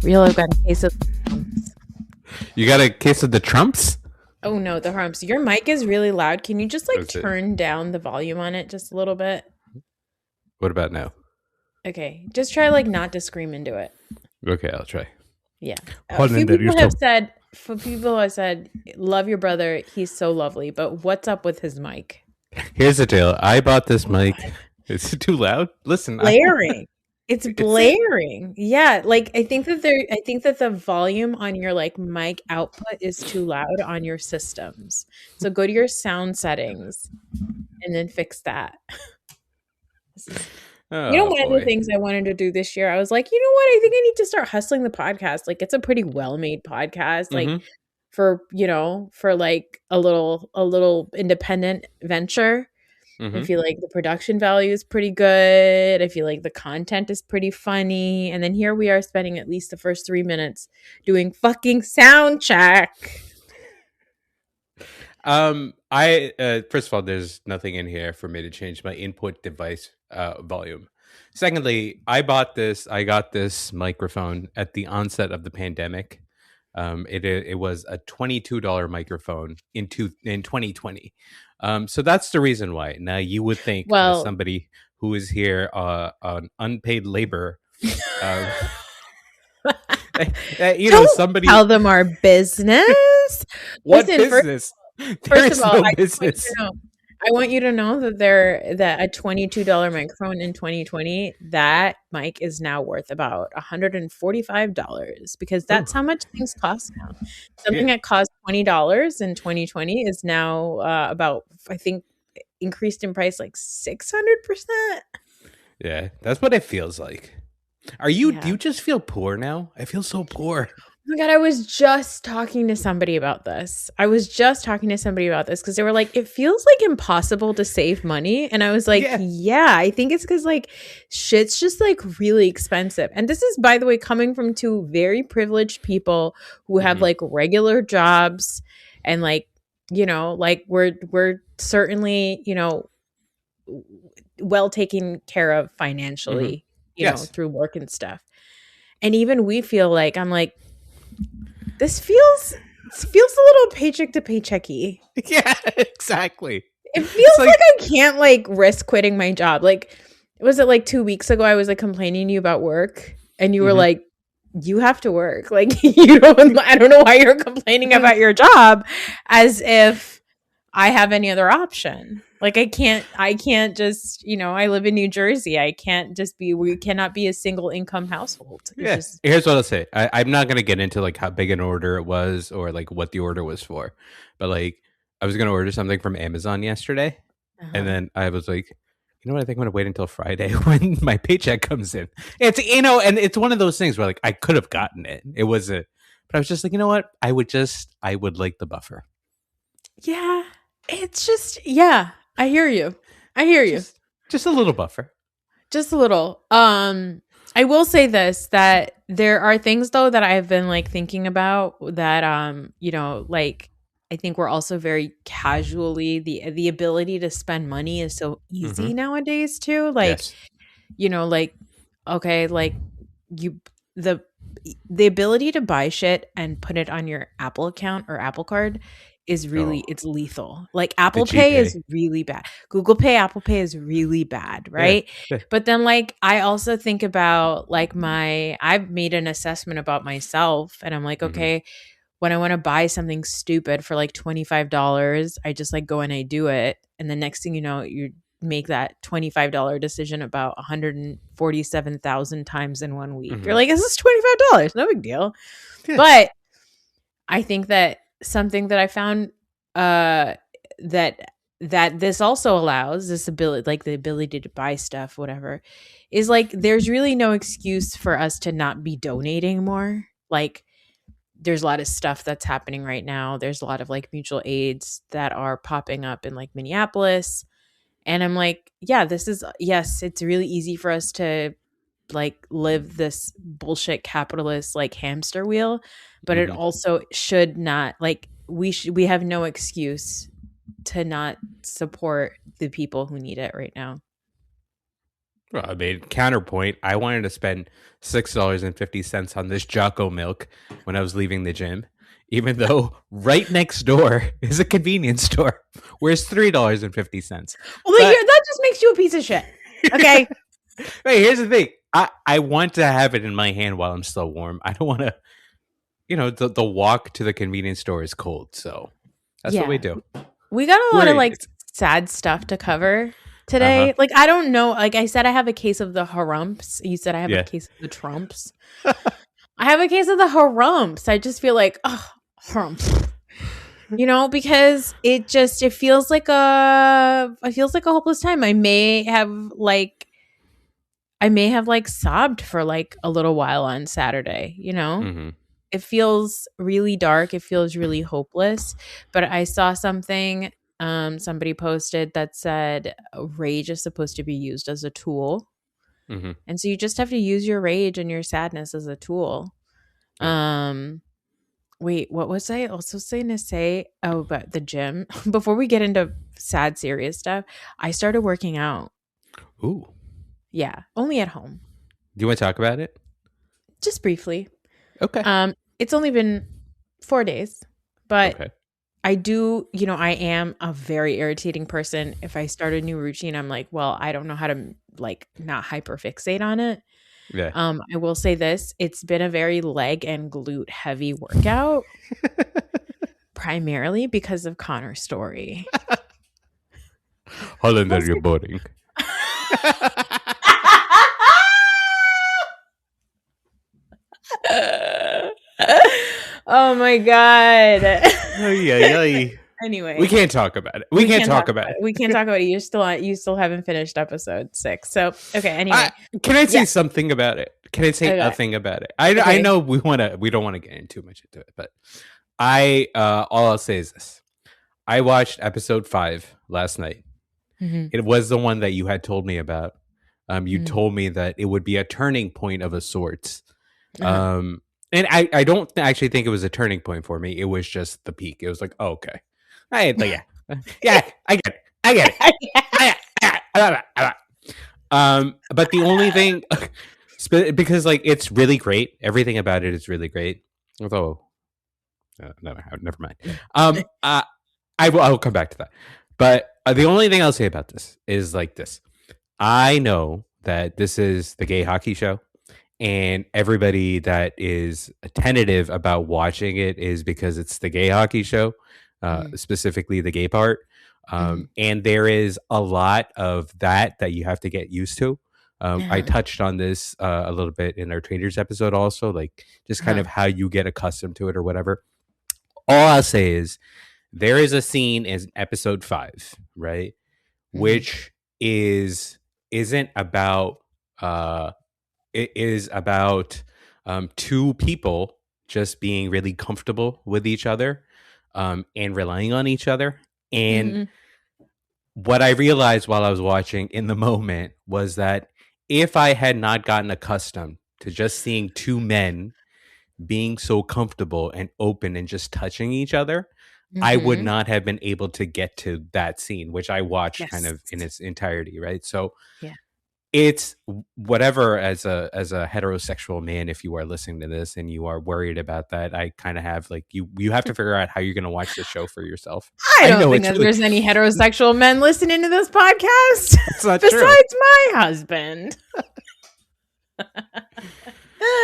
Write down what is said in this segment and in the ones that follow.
Real, I've got a case of humps. You got a case of the Trumps? Oh no, the humps. Your mic is really loud. Can you just like That's it. turn down the volume on it just a little bit? What about now? Okay, just try like not to scream into it. Okay, I'll try. Yeah. A Hold in few there. You're people have still. said, love your brother. He's so lovely. But what's up with his mic? Here's the deal. I bought this mic. Is it too loud? Listen, Blaring. It's is it? blaring. Yeah, like I think that the volume on your like mic output is too loud on your systems. So go to your sound settings and then fix that. This is Oh one of the boy. things I wanted to do this year, I was like, you know what? I think I need to start hustling the podcast. Like it's a pretty well-made podcast. Like Mm-hmm. for like a little independent venture. I Mm-hmm. feel like the production value is pretty good. I feel like the content is pretty funny. And then here we are spending at least the first 3 minutes doing fucking sound check. I first of all, there's nothing in here for me to change my input device volume. Secondly, I got this microphone at the onset of the pandemic. It was a $22 microphone in 2020. So that's the reason why. Now you would think, as Well, somebody who is here on unpaid labor, uh, don't somebody. tell them our business. What Listen, first business? There First of is all, no I just want you business. to know. I want you to know that a $22 microphone in 2020, that mic is now worth about $145 because Ooh, that's how much things cost now. yeah, Something that cost $20 in 2020 is now about, I think, increased in price like 600%. yeah. That's what it feels like. Are you? Do Yeah. you just feel poor now? I feel so poor. Oh my God, I was just talking to somebody about this. Because they were like, it feels like impossible to save money. And I was like, Yeah. yeah, I think it's because like shit's just like really expensive. And this is, by the way, coming from two very privileged people who have Hmm. like regular jobs and like, like we're certainly, well taken care of Hmm. financially, Yes. through work and stuff. And even we feel like I'm like, this feels a little paycheck to paychecky. Yeah. Exactly. It It's feels like. like I can't like risk quitting my job. Like, was it like 2 weeks ago? I was like complaining to you about work, and you were Mhm. like, "You have to work." Like, you don't. I don't know why you're complaining about your job, as if I have any other option. Like, I can't just. I live in New Jersey. I can't just be. We cannot be a single income household. It's Yeah. just. Here's what I'll say. I'm not gonna get into like how big an order it was or like what the order was for, but like I was gonna order something from Amazon yesterday, and Uh-huh. then I was like, you know what? I think I'm gonna wait until Friday when my paycheck comes in. It's and it's one of those things where like I could have gotten it. It was a, but I was just like, you know what? I would like the buffer, Yeah, it's just yeah, I hear you. I hear you. just just a little buffer. Just a little. I will say this that there are things though that I've been like thinking about that like I think we're also very casually the ability to spend money is so Hmm. easy nowadays too. Like, Yes. like okay, like you the the ability to buy shit and put it on your Apple account or Apple Card is really Oh, it's lethal. Like the Apple Pay is GPay. really bad. Google Pay, Apple Pay is really bad, Yeah. right? Yeah. But then like I also think about like I've made an assessment about myself and I'm like, Hmm. okay, when I want to buy something stupid for like $25, I just like go and I do it. And the next thing you know, you make that $25 decision about 147,000 times in 1 week. You're Hmm. like, this is $25. No big deal. Yeah. But I think that something that I found uh that this also allows this ability like the ability to buy stuff whatever is like there's really no excuse for us to not be donating more. Like there's a lot of stuff that's happening right now. There's a lot of like mutual aids that are popping up in like Minneapolis. And I'm like, yeah, yes, it's really easy for us to like live this bullshit capitalist like hamster wheel, but it Hmm. also should not like we have no excuse to not support the people who need it right now. Well, I mean, counterpoint. I wanted to spend $6.50 on this Jocko milk when I was leaving the gym, even though right next door is a convenience store where it's $3.50. Well, But that just makes you a piece of shit. Okay. hey, here's the thing. I want to have it in my hand while I'm still warm. I don't want to, the walk to the convenience store is cold. So that's what we Yeah. do. We got a lot We're of like idiots. sad stuff to cover Uh huh. today. Like, I don't know. Like I said, I have a case of the harumps. You said I have a Yeah. case of the trumps. I have a case of the harumps. I just feel like, oh, harump. Because it feels like a hopeless time. I may have like sobbed for like a little while on Saturday. Mm-hmm. It feels really dark. It feels really hopeless. But I saw something somebody posted that said rage is supposed to be used as a tool. Mm-hmm. And so you just have to use your rage and your sadness as a tool. Yeah. Um Wait, what was I also saying to say? Oh, about the gym. Before we get into sad, serious stuff, I started working out. Ooh. Yeah, only at home, Do you want to talk about it? just briefly. Okay. It's only been 4 days, but Okay. I do. I am a very irritating person. If I start a new routine, I'm like, well, I don't know how to like not hyperfixate on it. Yeah. I will say this: it's been a very leg and glute heavy workout, primarily because of Connor's story. Hollander, you're boring. Oh my god. Anyway, We can't talk about it. We can't talk about it. We can't talk about it. You still haven't finished episode 6. So okay. Anyway, Can I say yeah. something about it? Can I say a Okay. thing about it? I Okay. know we don't want to get in too much into it, but all I'll say is this: I watched episode 5 last night. Mhm. It was the one that you had told me about. You Mhm. told me that it would be a turning point of a sorts. Uh-huh. And I don't actually think it was a turning point for me. It was just the peak. It was like, oh, okay, yeah, yeah, I get it, I get it. But the only thing, because like it's really great, everything about it is really great. Although, never mind. I will come back to that. But the only thing I'll say about this is like this: I know that this is the gay hockey show, and everybody that is tentative about watching it is because it's the gay hockey show, Mhm. specifically the gay part. Mhm. And there is a lot of that you have to get used to. I Uh-huh. touched on this a little bit in our traders episode, also, like just kind Uh-huh. of how you get accustomed to it or whatever. All I'll say is there is a scene in episode 5, right, Mhm. which is isn't about it is about two people just being really comfortable with each other, and relying on each other. And Mhm. what I realized while I was watching in the moment was that if I had not gotten accustomed to just seeing two men being so comfortable and open and just touching each other, I would Mhm. not have been able to get to that scene, which I watched kind Yes. of in its entirety, right? So Yeah. it's whatever, as a heterosexual man, if you are listening to this and you are worried about that, I kind of have like you have to figure out how you're going to watch the show for yourself. I I don't know think it's that really there's any heterosexual men listening to this podcast that's not true. besides my husband.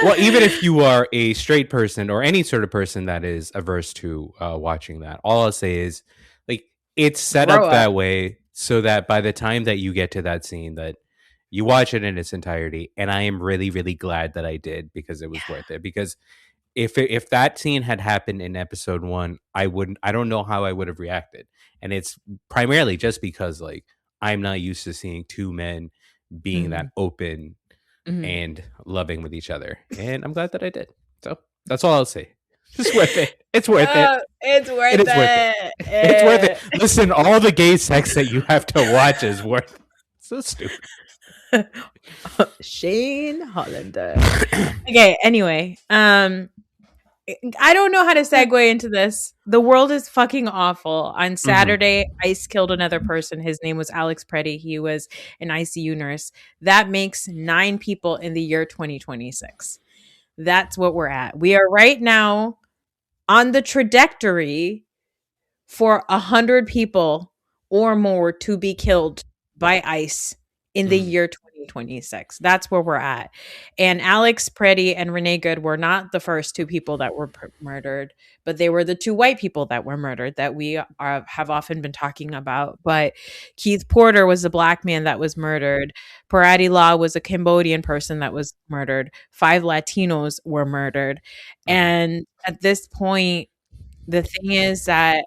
Well, even if you are a straight person or any sort of person that is averse to watching that, all I'll say is like it's set Grow up up. that way so that by the time that you get to that scene, that you watch it in its entirety. And I am really, really glad that I did, because it was worth it. Because if that scene had happened in episode 1, I don't know how I would have reacted. And it's primarily just because like I'm not used to seeing two men being that Mhm. open Mhm. and loving with each other. And I'm glad that I did. So that's all I'll say. It's worth it. It's worth it. It's It worth is worth it. it. It's worth it. Listen, all the gay sex that you have to watch is worth it. So stupid. Shane Hollander. Okay, anyway, I don't know how to segue into this. The world is fucking awful. On Hmm. Saturday, ICE killed another person. His name was Alex Preddy. He was an ICU nurse. That makes 9 people in the year 2026. That's what we're at. We are right now on the trajectory for 100 people or more to be killed by ICE in the Hmm. year 2026. That's where we're at. And Alex Preddy and Renee Good were not the first 2 people that were murdered, but they were the 2 white people that were murdered that we have often been talking about. But Keith Porter was a black man that was murdered. Parati Law was a Cambodian person that was murdered. 5 Latinos were murdered. Hmm. And at this point, the thing is that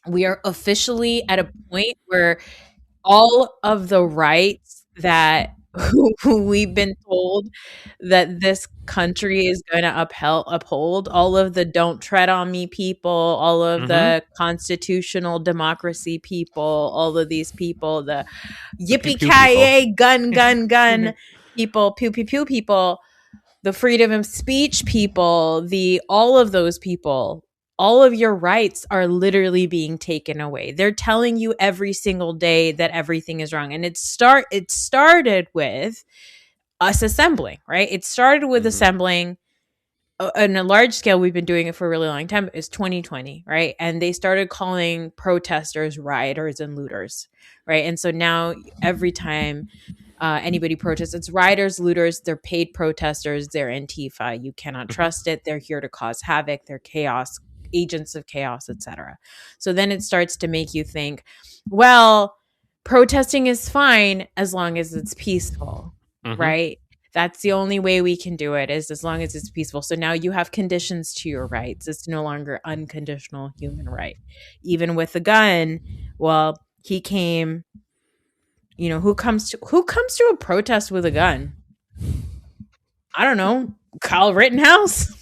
we are officially at a point where all of the rights that we've been told that this country is going to uphold, all of the don't tread on me people, all of Hmm. the constitutional democracy people, all of these people, the The pew yippee pew people. ki gun gun gun people, pew pew pew people, the freedom of speech people, the all of those people, all of your rights are literally being taken away. They're telling you every single day that everything is wrong. And it started with us assembling, right? It started with Hmm. assembling on a large scale. We've been doing it for a really long time. It's 2020, right? And they started calling protesters rioters and looters, right? And so now every time anybody protests, it's rioters, looters, they're paid protesters, they're Antifa. You cannot Hmm. trust it. They're here to cause havoc. They're chaos, agents of chaos, etc. So then it starts to make you think, well, protesting is fine as long as it's peaceful, Hmm. right? That's the only way we can do it is as long as it's peaceful. So now you have conditions to your rights. It's no longer unconditional human right. Even with the gun, well, he came, who comes to a protest with a gun? I don't know. Kyle Rittenhouse?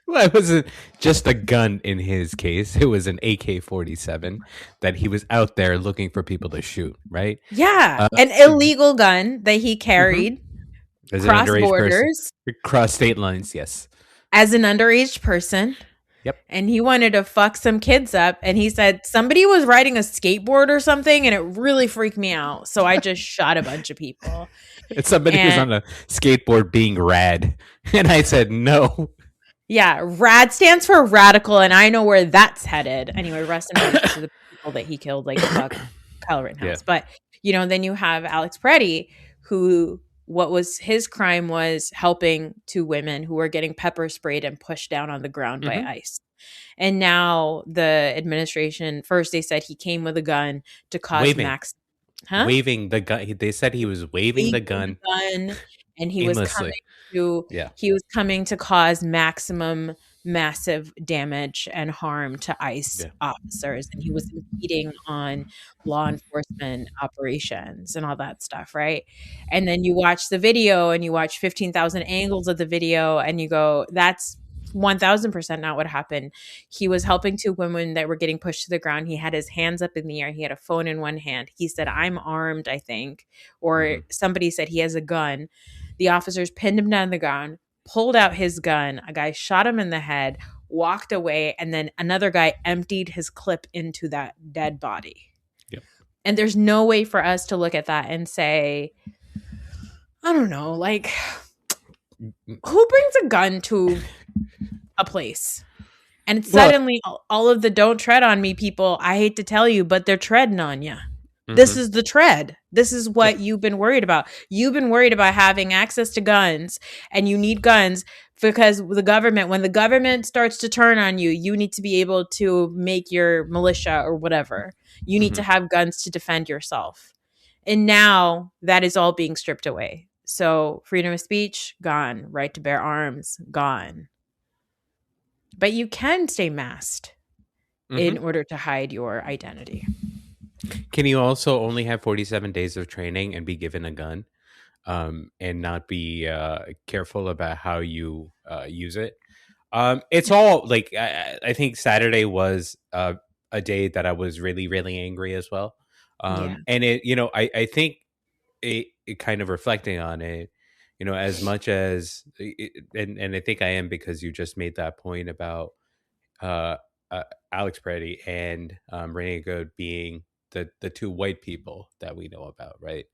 Well, it wasn't just a gun in his case. It was an AK-47 that he was out there looking for people to shoot, right? Yeah, Uh, an illegal gun that he mhm. carried As an cross underage person, borders across state lines, yes. as an underage person. Yep. And he wanted to fuck some kids up. And he said somebody was riding a skateboard or something, and it really freaked me out. So I just shot a bunch of people. It's somebody who's And on a skateboard being rad. And I said, no. yeah, RAD stands for radical, and I know where that's headed. Anyway, rest in peace to the people that he killed, like fuck Kyle Yeah. Rittenhouse. But then you have Alex Preddy, who what was his crime was helping 2 women who were getting pepper sprayed and pushed down on the ground by Hmm. ICE. And now the administration first they said he came with a gun to cause Waving. max, huh? Waving the gun. They said he was waving the Waving the gun gun, and aimlessly. to Yeah. he was coming to cause maximum massive damage and harm to ICE Yeah. officers, and he was impeding on law enforcement operations and all that stuff, right? And then you watch the video and you watch 15,000 angles of the video and you go, that's 1000% not what happened. He was helping 2 women that were getting pushed to the ground. He had his hands up in the air. He had a phone in one hand. He said, I'm armed, I think. Or Hmm. somebody said he has a gun. The officers pinned him down the ground, pulled out his gun. A guy shot him in the head, walked away, and then another guy emptied his clip into that dead body. Yep. And there's no way for us to look at that and say, I don't know, like, who brings a gun to a place? And Well, suddenly, all of the don't tread on me people, I hate to tell you, but they're treading on you. This hmm, is the tread. This is yep. what you've been worried about. You've been worried about having access to guns, and you need guns because when the government starts to turn on you, you need to be able to make your militia or whatever. You need to Hmm. have guns to defend yourself. And now that is all being stripped away. So freedom of speech, gone. Right to bear arms, gone. But you can stay masked in Hmm. order to hide your identity. Can you also only have 47 days of training and be given a gun, and not be careful about how you use it? It's all like I think Saturday was a day that I was really, really angry as well. Yeah. And I think it kind of reflecting on it, as much as, and I think I am, because you just made that point about uh, Alex Preddy and Renee Good being the two white people that we know about, right?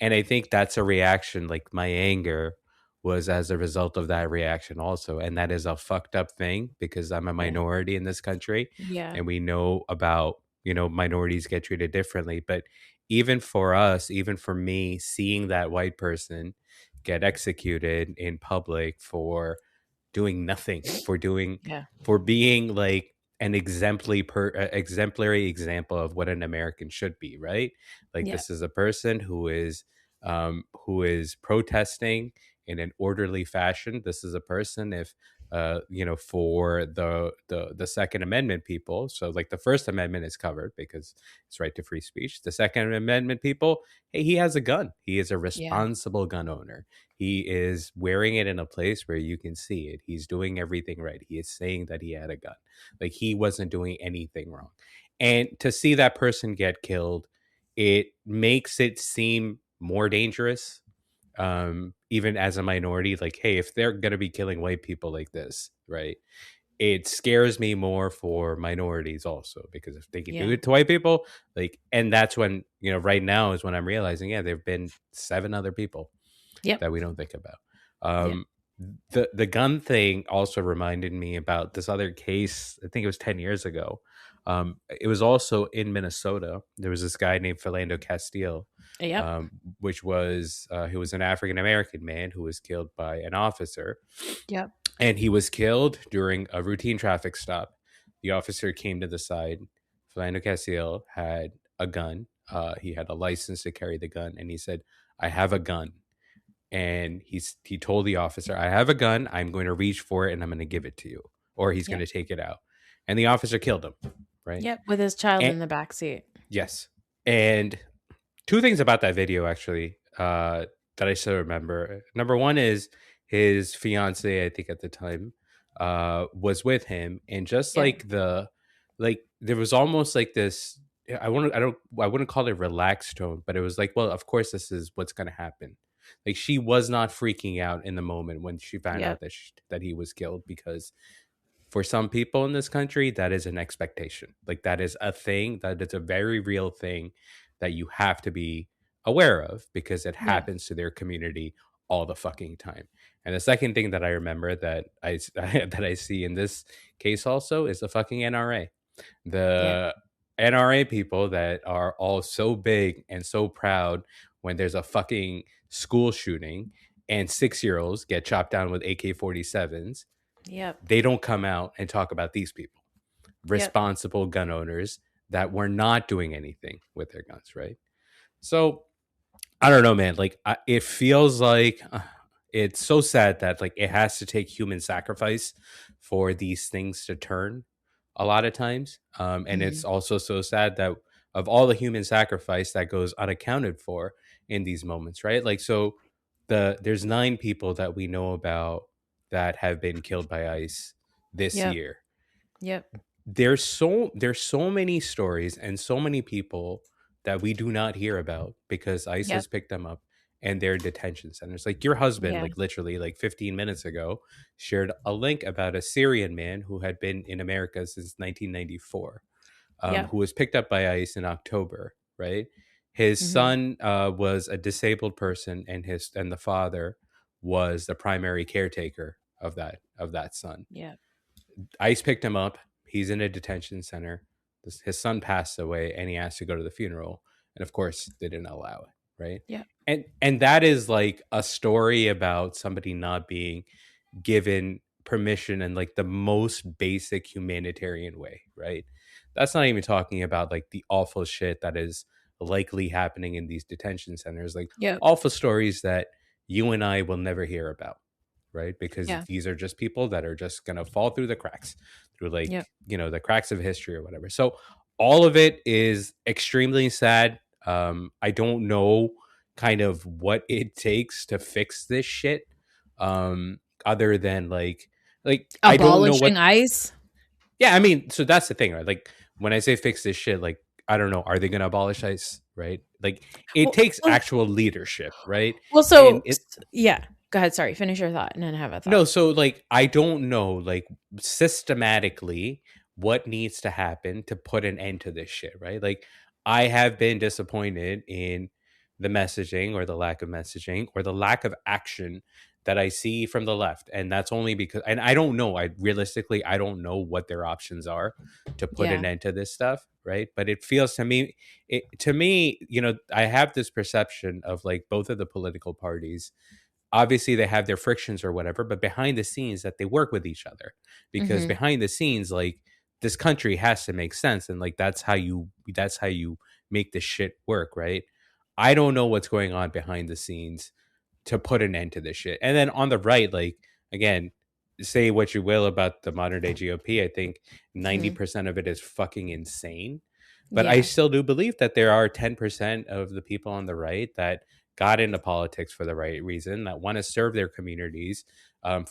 And I think that's a reaction. Like, my anger was as a result of that reaction also, and that is a fucked up thing because I'm a Yeah. minority in this country, Yeah. and we know about, minorities get treated differently. But even for us, even for me, seeing that white person get executed in public for doing nothing, Yeah. for being like an exemplary example of what an American should be, right? Like, Yeah. this is a person who is protesting in an orderly fashion. This is a person, if for the Second Amendment people. So, like, the First Amendment is covered because it's right to free speech. The Second Amendment people, hey, he has a gun. He is a Yeah. responsible gun owner. He is wearing it in a place where you can see it. He's doing everything right. He is saying that he had a gun. Like, he wasn't doing anything wrong. And to see that person get killed, it makes it seem more dangerous. Even as a minority, like, hey, if they're gonna be killing white people like this, right? It scares me more for minorities also, because if they can do Yeah. it to white people, like, and that's when, right now is when I'm realizing, yeah, there have been 7 other people Yep. that we don't think about. Yep. Um, the gun thing also reminded me about this other case. I think it was 10 years ago. It was also in Minnesota. There was this guy named Philando Castile, Yep. which was he was an African American man who was killed by an officer, Yep. and he was killed during a routine traffic stop. The officer came to the side. Philando Castile had a gun. He had a license to carry the gun, and he said, "I have a gun." And he told the officer, "I have a gun. I'm going to reach for it and I'm going to give it to you, or he's going Yep. to take it out." And the officer killed him, right? Yep. With his child And in the back seat. yes, and two things about that video actually that I still remember. Number one is his fiance, I think at the time, was with him, and just Yeah. like there was almost like this. I wouldn't call it relaxed tone, but it was like, well, of course this is what's going to happen. Like, she was not freaking out in the moment when she found Yep. out that he was killed, because for some people in this country, that is an expectation. Like, that is a thing, that is a very real thing that you have to be aware of, because it Yeah. happens to their community all the fucking time. And the second thing that I remember that that I see in this case also is the fucking NRA. Yep. The NRA people that are all so big and so proud when there's a fucking school shooting and 6-year-olds get chopped down with AK-47s, Yep. they don't come out and talk about these people, Yep. responsible gun owners that were not doing anything with their guns, right? So I don't know, man. Like, it feels like it's so sad that, like, it has to take human sacrifice for these things to turn a lot of times. And it's Mhm. also so sad that of all the human sacrifice that goes unaccounted for in these moments, right? Like, so there's 9 people that we know about that have been killed by ICE this Yep. year. Yep. There's so many stories and so many people that we do not hear about because ICE Yep. has picked them up and their detention centers. Like, your husband, Yeah. like, literally like 15 minutes ago, shared a link about a Syrian man who had been in America since 1994, Yep. who was picked up by ICE in October, right? His Mhm. son was a disabled person, and the father was the primary caretaker of that son. Yep. ICE picked him up. He's in a detention center. His son passed away, and he asked to go to the funeral. And of course, they didn't allow it, right? Yep. And that is like a story about somebody not being given permission in like the most basic humanitarian way, right? That's not even talking about like the awful shit that is likely happening in these detention centers, like Yep. awful stories that you and I will never hear about, right? Because Yeah. these are just people that are just going to fall through the cracks, through Yep. like, the cracks of history or whatever. So all of it is extremely sad. I don't know kind of what it takes to fix this shit. Other than like I don't know Abolishing what. ICE? Yeah, I mean, so that's the thing, right? Like, when I say fix this shit, like, I don't know, are they going to abolish ICE, right? Like, it Well, takes actual leadership, right? well, And so it yeah. Go ahead. Sorry. Finish your thought and then have a No, thought. so like I don't know like systematically what needs to happen to put an end to this shit, right? Like I have been disappointed in the messaging or the lack of messaging or the lack of action that I see from the left. And that's only because and I don't know, I realistically I don't know what their options are to put an Yeah. end to this stuff, right? But it feels to me, I have this perception of like both of the political parties obviously they have their frictions or whatever, but behind the scenes that they work with each other because Mm-hmm. behind the scenes, like this country has to make sense. And like, that's how you make this shit work. Right. I don't know what's going on behind the scenes to put an end to this shit. And then on the right, like again, say what you will about the modern day GOP, I think Mm-hmm. 90% of it is fucking insane. But I Yeah. still do believe that there are 10% of the people on the right that got into politics for the right reason, that want to serve their communities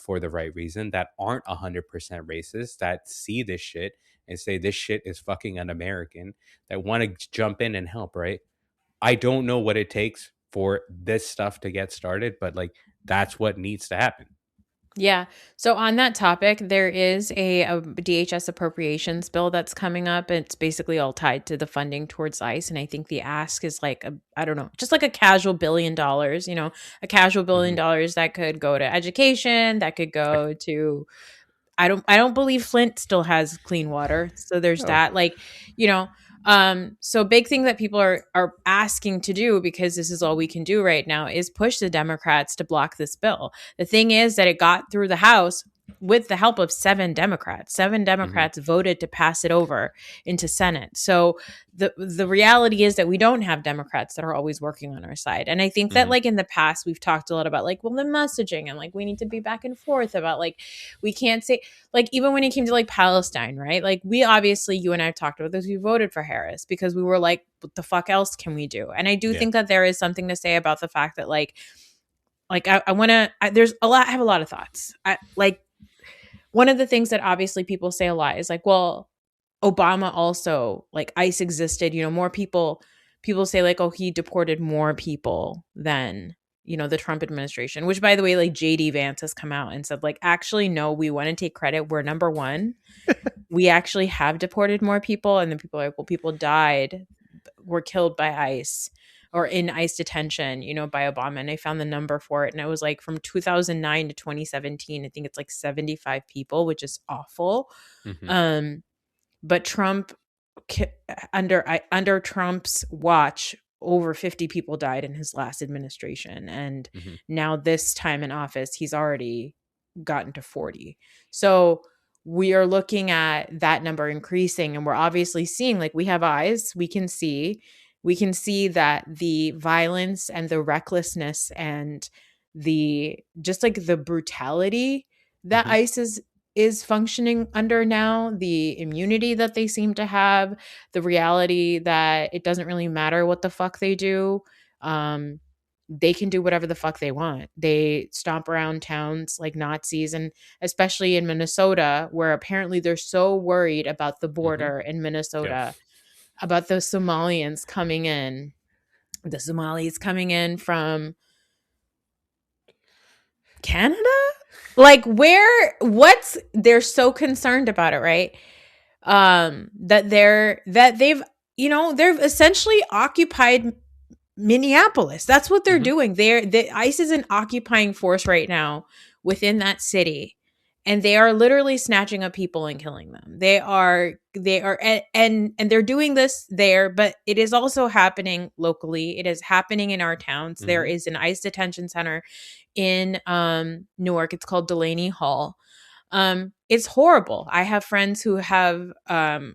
for the right reason, that aren't 100% racist, that see this shit and say this shit is fucking un-American, that want to jump in and help, right? I don't know what it takes for this stuff to get started, but like that's what needs to happen. Yeah. So on that topic, there is a DHS appropriations bill that's coming up. It's basically all tied to the funding towards ICE, and I think the ask is like I don't know, just like a casual $1 billion. A casual billion Hmm. dollars that could go to education, that could go to I don't believe Flint still has clean water. So there's Oh. that. Like, you know, so big thing that people are asking to do, because this is all we can do right now, is push the Democrats to block this bill. The thing is that it got through the House with the help of 7 Democrats. Seven Hmm. Democrats voted to pass it over into Senate. So the reality is that we don't have Democrats that are always working on our side. And I think that Hmm. like in the past we've talked a lot about like, well, the messaging and like we need to be back and forth about like we can't say like even when it came to like Palestine, right? Like we obviously, you and I have talked about this, we voted for Harris because we were like, what the fuck else can we do? And I do Yeah. think that there is something to say about the fact that I want to. There's a lot. I have a lot of thoughts. One of the things that obviously people say a lot is like, well, Obama also like ICE existed. More people. People say like, oh, he deported more people than the Trump administration. Which, by the way, like JD Vance has come out and said like, actually, no, we want to take credit. We're number one. We actually have deported more people, and then people are like, well, people died, were killed by ICE or in ICE detention, by Obama. And I found the number for it. And it was like from 2009 to 2017, I think it's like 75 people, which is awful. Hmm. Um, but Trump, under Trump's watch, over 50 people died in his last administration. And Hmm. now this time in office, he's already gotten to 40. So we are looking at that number increasing, and we're obviously seeing like we have eyes, we can see that the violence and the recklessness and the just like the brutality that Hmm. ICE is functioning under now, the immunity that they seem to have, the reality that it doesn't really matter what the fuck they do. Um, they can do whatever the fuck they want. They stomp around towns like Nazis, and especially in Minnesota, where apparently they're so worried about the Hmm. border in Yeah. Minnesota, about the Somalians coming in, the Somalis coming in from Canada? Like they're so concerned about it, right? They've essentially occupied Minneapolis. That's what they're Hmm. doing. The ICE is an occupying force right now within that city, and they are literally snatching up people and killing them. They are, and they're doing this there, but it is also happening locally. It is happening in our towns. There Hmm. is an ICE detention center in Newark. It's called Delaney Hall. It's horrible. I have friends who have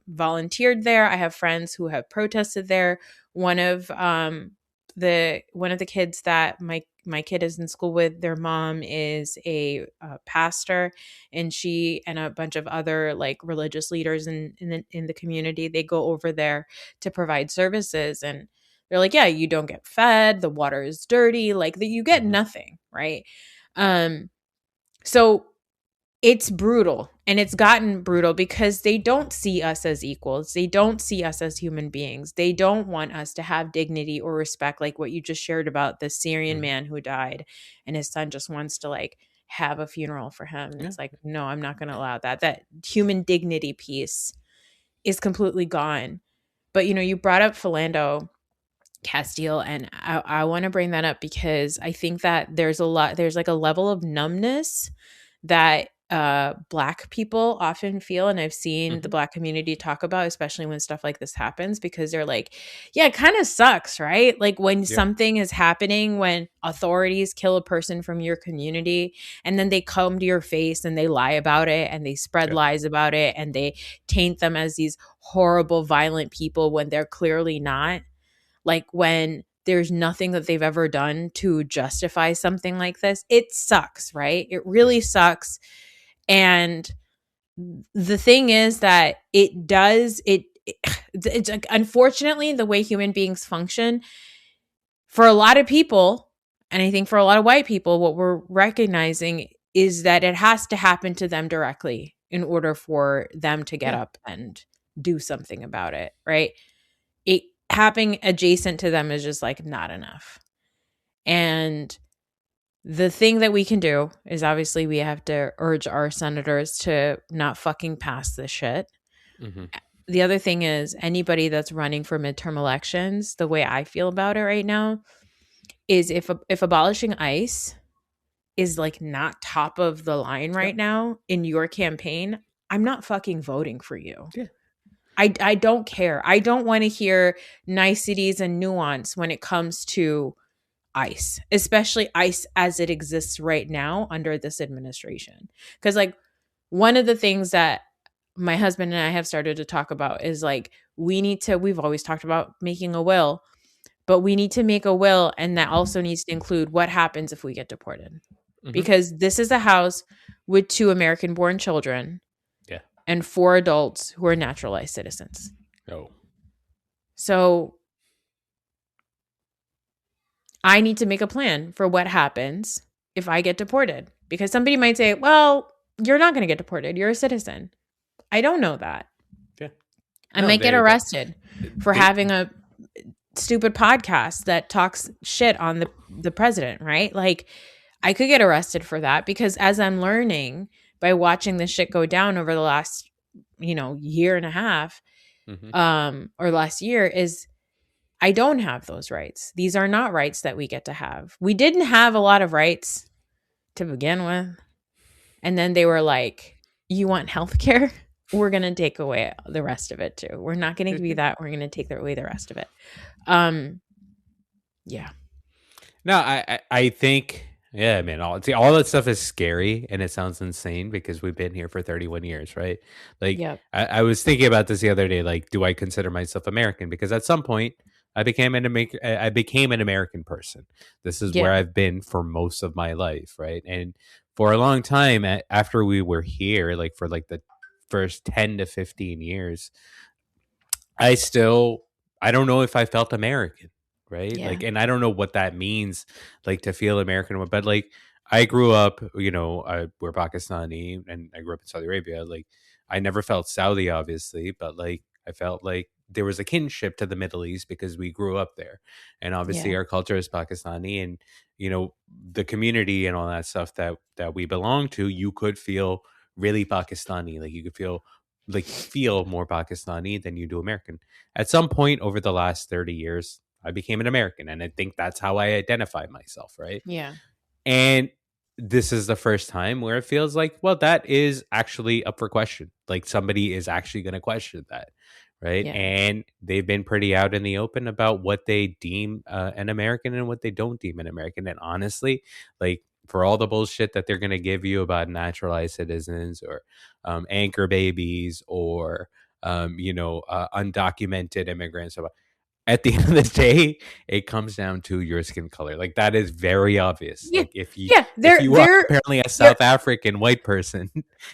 volunteered there. I have friends who have protested there. One of the kids that my kid is in school with, their mom is a pastor, and she and a bunch of other like religious leaders in the community, they go over there to provide services, and they're like, yeah, you don't get fed, the water is dirty, like that, you get Hmm. nothing, right? um so it's brutal, and it's gotten brutal because they don't see us as equals. They don't see us as human beings. They don't want us to have dignity or respect, like what you just shared about the Syrian Mhm. man who died and his son just wants to like have a funeral for him. And Yeah. it's like, no, I'm not going to allow that. That human dignity piece is completely gone. But you brought up Philando Castile, and I want to bring that up because I think that there's like a level of numbness that black people often feel, and I've seen the Mhm. black community talk about, especially when stuff like this happens, because they're like, yeah, it kind of sucks, right? Like when Yeah. something is happening, when authorities kill a person from your community, and then they come to your face and they lie about it and they spread Yeah. lies about it and they taint them as these horrible violent people when they're clearly not. Like when there's nothing that they've ever done to justify something like this, it sucks, right? It Yeah. really sucks. And the thing is that it's like, unfortunately, the way human beings function, for a lot of people, and I think for a lot of white people, what we're recognizing is that it has to happen to them directly in order for them to get Yeah. up and do something about it, right? It happening adjacent to them is just like not enough. And the thing that we can do is obviously we have to urge our senators to not fucking pass this shit. Mhm. The other thing is anybody that's running for midterm elections, the way I feel about it right now is if abolishing ICE is like not top of the line Yeah. right now in your campaign, I'm not fucking voting for you. Yeah. I don't care. I don't want to hear niceties and nuance when it comes to ICE, especially ICE as it exists right now under this administration. Because, like, one of the things that my husband and I have started to talk about is like, we've always talked about making a will, but we need to make a will. And that also needs to include what happens if we get deported. Mhm. Because this is a house with two American born children Yeah. and four adults who are naturalized citizens. Oh. So I need to make a plan for what happens if I get deported. Because somebody might say, well, you're not going to get deported. You're a citizen. I don't know that. Yeah. I No, might get arrested for they having a stupid podcast that talks shit on the president, right? Like, I could get arrested for that because as I'm learning by watching this shit go down over the last, year and a half, Mhm. or last year, is I don't have those rights. These are not rights that we get to have. We didn't have a lot of rights to begin with. And then they were like, you want healthcare? We're going to take away the rest of it too. We're not going to give you that. We're going to take away the rest of it. Um, yeah. No, I think, yeah, man. All that stuff is scary, and it sounds insane because we've been here for 31 years, right? Like, Yep. I was thinking about this the other day. Like, do I consider myself American? Because at some point, I became an American person. This is where Yeah. I've been for most of my life, right? And for a long time, after we were here, like for like the first 10 to 15 years, I still I don't know if I felt American, right? Yeah. Like, and I don't know what that means, like to feel American. But like, I grew up, we're Pakistani, and I grew up in Saudi Arabia. Like, I never felt Saudi, obviously, but like, I felt like there was a kinship to the Middle East because we grew up there, and obviously Yeah. our culture is Pakistani, and the community and all that stuff that we belong to. You could feel really Pakistani, like you could feel more Pakistani than you do American. At some point over the last 30 years, I became an American, and I think that's how I identify myself, right? Yeah. And this is the first time where it feels like, well, that is actually up for question. Like somebody is actually going to question that, right? Yeah. And they've been pretty out in the open about what they deem an American and what they don't deem an American. And honestly, like for all the bullshit that they're going to give you about naturalized citizens or anchor babies or undocumented immigrants, at the end of the day, it comes down to your skin color. Like that is very obvious. Yeah. Like if you Yeah. if you are They're apparently a they're South African white person,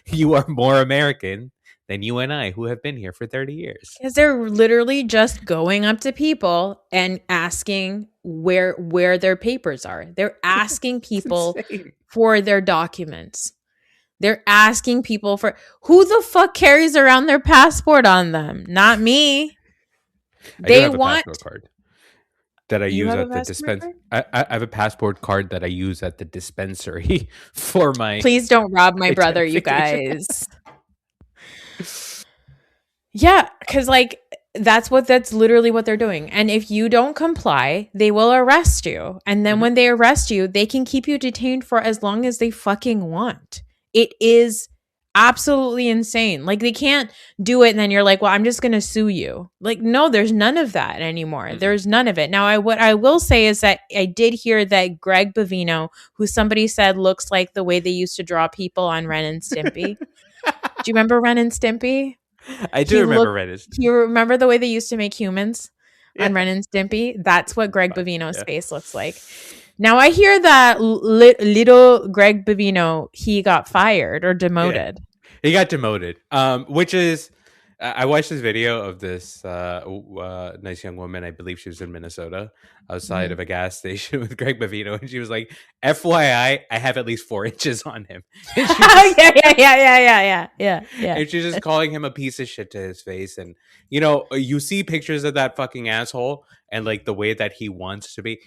you are more American than you and I who have been here for 30 years. because they're literally just going up to people and asking where their papers are. They're asking It's people insane. for their documents. They're asking people for who the fuck carries around their passport on them? Not me. I do They have a want passport card that I you use have a at the passport dispense. card? I have a passport card that I use at the dispensary for my Please don't rob my brother, you identification. guys. Yeah, because like that's literally what they're doing. And if you don't comply, they will arrest you. And then Mhm. when they arrest you, they can keep you detained for as long as they fucking want. It is absolutely insane. Like they can't do it and then you're like, "Well, I'm just going to sue you." Like no, there's none of that anymore. Mm-mm. There's none of it. Now, what I will say is that I did hear that Greg Bavino, who somebody said looks like the way they used to draw people on Ren and Stimpy. Do you remember Ren and Stimpy? I do He remember looked Reddit. you remember the way they used to make humans Yeah, on Ren and Stimpy? That's what Greg fine. Bavino's Yeah, face looks like. Now I hear that little Greg Bavino, he got fired or yeah. demoted. He got demoted. Which is, I watched this video of this nice young woman. I believe she was in Minnesota, outside Mhm. of a gas station with Greg Bavino, and she was like, "FYI, I have at least 4 inches on him," and she was just Yeah. and she's just calling him a piece of shit to his face. And you see pictures of that fucking asshole, and like the way that he wants to be,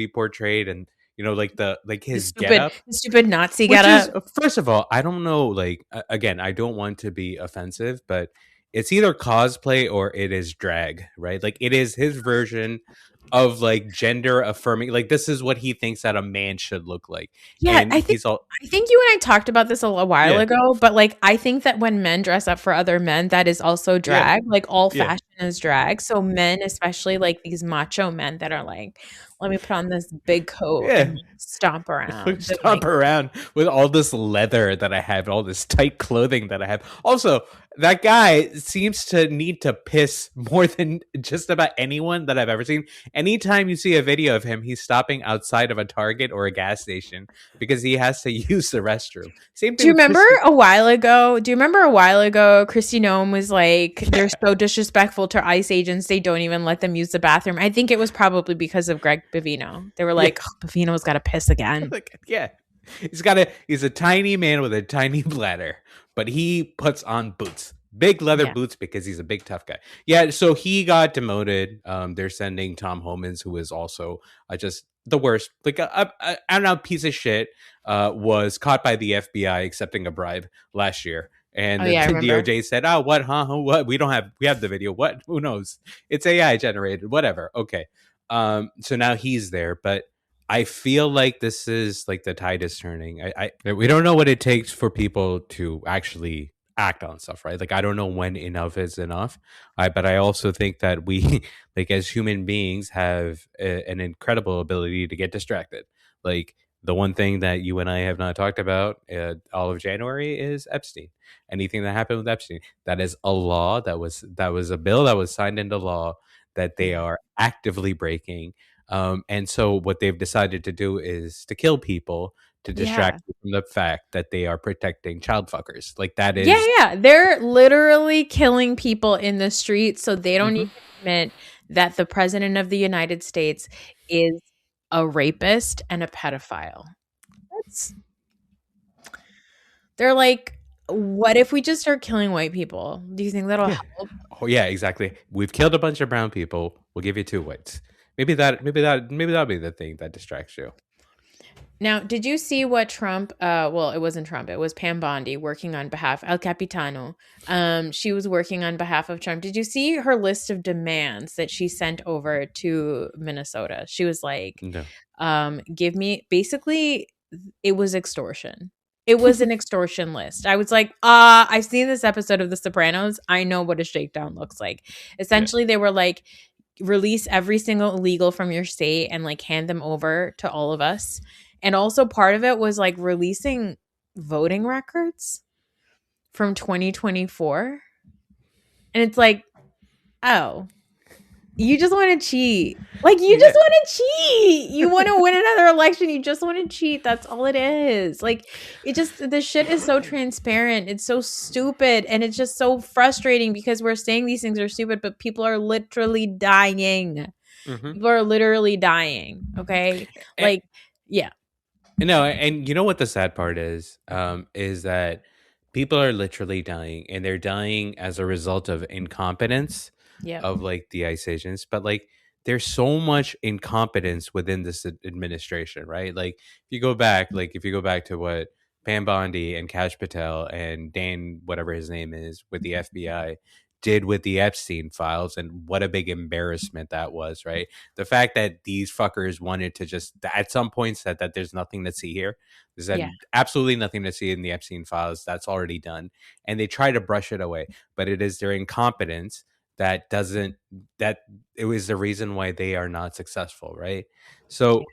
portrayed, and like his getup. The stupid Nazi Which is, getup. first of all, I don't know. Like, again, I don't want to be offensive, but it's either cosplay or it is drag, right? Like, it is his version of like gender affirming. Like, this is what he thinks that a man should look like, Yeah, and he's all, I think you and I talked about this a while yeah, ago, but like I think that when men dress up for other men, that is also yeah, drag. Like all yeah, fashion is drag. So men, especially like these macho men that are like, let me put on this big coat yeah. and stomp around. And Stomp like, around with all this leather that I have, all this tight clothing that I have. Also, that guy seems to need to piss more than just about anyone that I've ever seen. Anytime you see a video of him, he's stopping outside of a Target or a gas station because he has to use the restroom. Same do thing you with remember Christy. a while ago? Do you remember a while ago, Christy Nome was like, they're so disrespectful to ICE agents, they don't even let them use the bathroom. I think it was probably because of Greg Bavino. They were Yeah, like, oh, Bavino's got to piss again. like, yeah. He's a tiny man with a tiny bladder, but he puts on boots. Big leather Yeah. boots because he's a big tough guy. Yeah, so he got demoted. They're sending Tom Homans, who is also just the worst, like I don't know, piece of shit. Was caught by the FBI accepting a bribe last year, and Oh, the, yeah, I the remember. DOJ said, "Oh, what? Huh? What? We have the video. What? Who knows? It's AI generated. Whatever. Okay." So now he's there, but I feel like this is like the tide is turning. We don't know what it takes for people to actually act on stuff, right? Like, I don't know when enough is enough. But I also think that we, like, as human beings, have an incredible ability to get distracted. Like, the one thing that you and I have not talked about all of January is Epstein. Anything that happened with Epstein, that is a law, that was a bill that was signed into law that they Yeah. are actively breaking. And so what they've decided to do is to kill people to Yeah. distract you from the fact that they are protecting child fuckers. Like, that Yeah, is, yeah. They're literally killing people in the street so they don't mhm. need to admit that the president of the United States is a rapist and a pedophile. That's they're like, what if we just start killing white people? Do you think that'll Yeah. help? Oh yeah, exactly. We've killed a bunch of brown people. We'll give you 2 whites. Maybe that'll be the thing that distracts you. Now, did you see what Trump well, it wasn't Trump, it was Pam Bondi working on behalf El Capitano. She was working on behalf of Trump. Did you see her list of demands that she sent over to Minnesota? She was like, No. give me basically it was extortion. It was an extortion list. I was like, I've seen this episode of The Sopranos. I know what a shakedown looks like. Yeah. Essentially, they were like, release every single illegal from your state and like hand them over to all of us. And also part of it was like releasing voting records from 2024. And it's like, oh, you just want to cheat. Like, you Yeah. just want to cheat. You want to win another election. You just want to cheat. That's all it is. Like, it just, the shit is so transparent. It's so stupid. And it's just so frustrating because we're saying these things are stupid, but people are literally dying. Hmm. People are literally dying. Okay. Like, yeah. No, and you know what the sad part is that people are literally dying, and they're dying as a result of incompetence Yep. of like the ICE agents. But like, there's so much incompetence within this administration, right? Like, if you go back to what Pam Bondi and Kash Patel and Dan, whatever his name is, with the FBI did with the Epstein files, and what a big embarrassment that was, right? The fact that these fuckers wanted to just at some point said that there's nothing to see here. There's Yeah. absolutely nothing to see in the Epstein files. That's already done. And they try to brush it away. But it is their incompetence that doesn't that it was the reason why they are not successful, right? So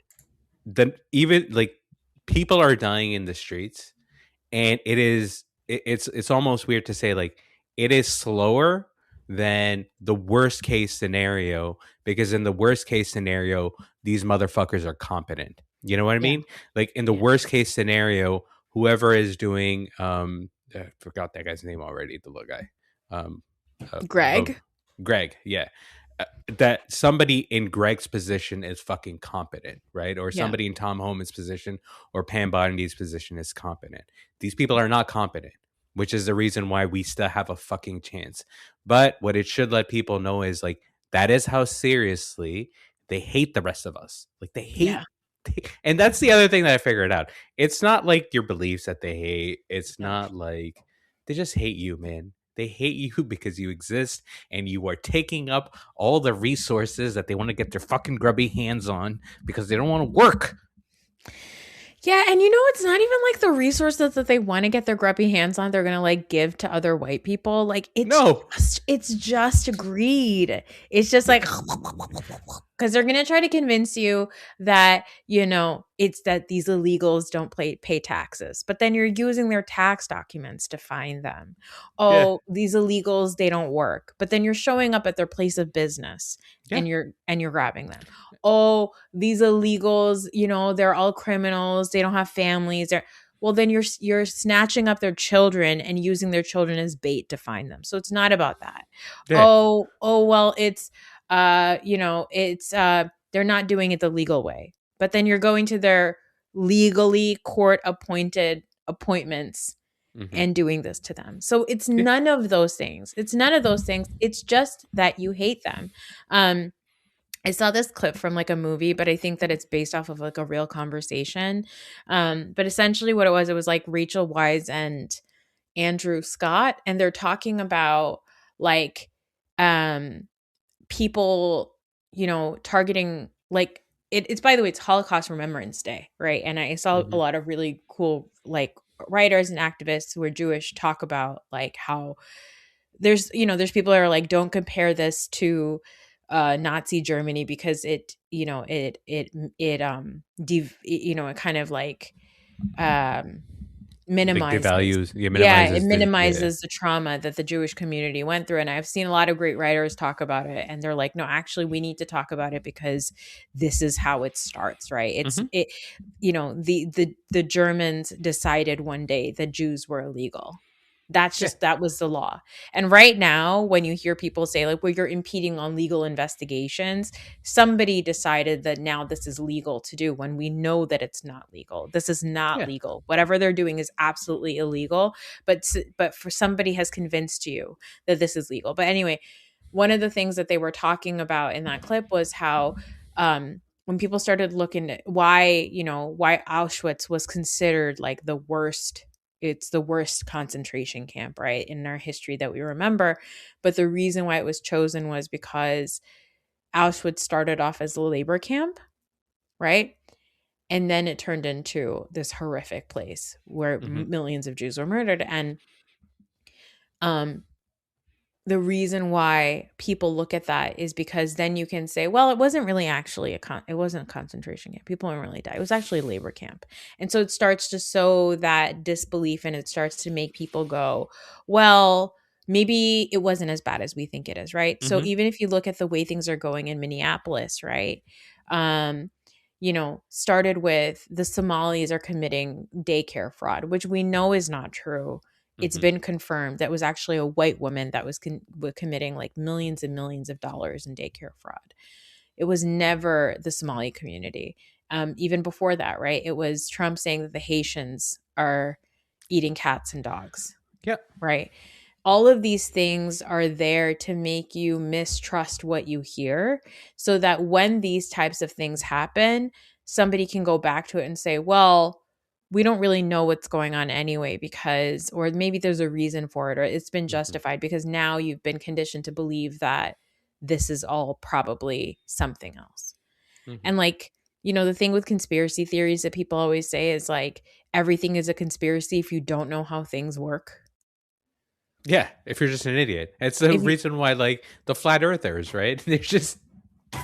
then even like people are dying in the streets, and it's almost weird to say like it is slower than the worst case scenario, because in the worst case scenario these motherfuckers are competent, you know what I Yeah. mean? Like in the Yeah. worst case scenario, whoever is doing I forgot that guy's name already, the little guy, um of Greg. Greg, yeah. That somebody in Greg's position is fucking competent, right? Or Yeah. somebody in Tom Homan's position or Pam Bondi's position is competent. These people are not competent, which is the reason why we still have a fucking chance. But what it should let people know is like that is how seriously they hate the rest of us. Like they Yeah. hate, and that's the other thing that I figured out. It's not like your beliefs that they hate. It's No. not like they just hate you, man. They hate you because you exist and you are taking up all the resources that they want to get their fucking grubby hands on because they don't want to work. Yeah, and it's not even like the resources that they want to get their grubby hands on, they're gonna like give to other white people. Like No. it's just greed. It's just like because they're gonna try to convince you that it's that these illegals don't pay taxes, but then you're using their tax documents to find them. Yeah. Oh, these illegals, they don't work, but then you're showing up at their place of business Yeah. and you're grabbing them. Oh, these illegals, they're all criminals. They don't have families. Well, then you're snatching up their children and using their children as bait to find them. So it's not about that. Yeah. Oh, well, it's they're not doing it the legal way. But then you're going to their legally court appointed appointments Mm-hmm. and doing this to them. So it's Yeah. none of those things. It's none of those things. It's just that you hate them. Um I saw this clip from like a movie, but I think that it's based off of like a real conversation. But essentially, what it was like Rachel Wise and Andrew Scott, and they're talking about like um, people, targeting like it's by the way, it's Holocaust Remembrance Day, right? And I saw a Mm-hmm. lot of really cool like writers and activists who are Jewish talk about like how there's people that are like, don't compare this to Nazi Germany because it kind of like um Like minimizes devalues, yeah, yeah, it minimizes the, yeah. minimizes the trauma that the Jewish community went through. And I've seen a lot of great writers talk about it, and they're like, no, actually we need to talk about it because this is how it starts, right? Mm-hmm. The Germans decided one day that Jews were illegal. Yeah. That was the law. And right now, when you hear people say like, well, you're impeding on legal investigations, somebody decided that now this is legal to do when we know that it's not legal. This is not Yeah. legal. Whatever they're doing is absolutely illegal. But for somebody has convinced you that this is legal. But anyway, one of the things that they were talking about in that clip was how when people started looking at why Auschwitz was considered like the worst, it's the worst concentration camp, right, in our history that we remember. But the reason why it was chosen was because Auschwitz started off as a labor camp, right? And then it turned into this horrific place where Mm-hmm. millions of Jews were murdered. And um, the reason why people look at that is because then you can say, well, it wasn't really actually it wasn't a concentration camp. People didn't really die. It was actually a labor camp. And so it starts to sow that disbelief, and it starts to make people go, well, maybe it wasn't as bad as we think it is, right? So Mm-hmm. even if you look at the way things are going in Minneapolis, right? Um, started with the Somalis are committing daycare fraud, which we know is not true. It's Mm-hmm. been confirmed that was actually a white woman that was committing like millions and millions of dollars in daycare fraud. It was never the Somali community. Even before that, right? It was Trump saying that the Haitians are eating cats and dogs, Yeah. right? All of these things are there to make you mistrust what you hear so that when these types of things happen, somebody can go back to it and say, well, we don't really know what's going on anyway because, or maybe there's a reason for it, or it's been Hmm. justified because now you've been conditioned to believe that this is all probably something else. Hmm. And like, the thing with conspiracy theories that people always say is like, everything is a conspiracy if you don't know how things work. Yeah, if you're just an idiot, it's the If you, reason why like the flat earthers, right? They're just I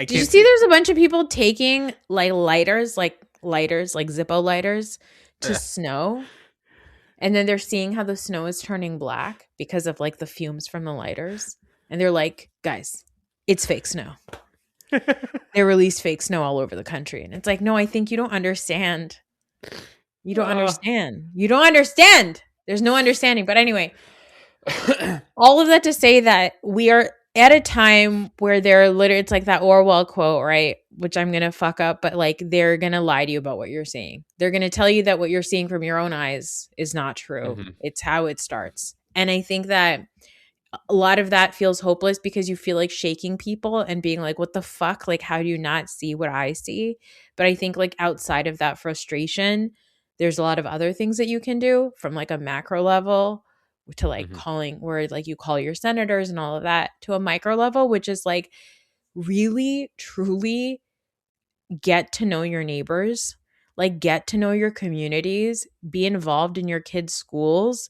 Did you can't see see. there's a bunch of people taking lighters, like Zippo lighters to snow? And then they're seeing how the snow is turning black because of like the fumes from the lighters. And they're like, guys, it's fake snow. They release fake snow all over the country. And it's like, no, I think you don't understand. You don't Oh. understand. You don't understand. There's no understanding. But anyway, all of that to say that we are at a time where they're literally, it's like that Orwell quote, right? Which I'm going to fuck up, but like they're going to lie to you about what you're seeing. They're going to tell you that what you're seeing from your own eyes is not true. Hmm. It's how it starts. And I think that a lot of that feels hopeless because you feel like shaking people and being like, what the fuck? Like, how do you not see what I see? But I think, like, outside of that frustration, there's a lot of other things that you can do from like a macro level to like Hmm. calling where like you call your senators and all of that to a micro level, which is like really, truly get to know your neighbors, like get to know your communities, be involved in your kids' schools,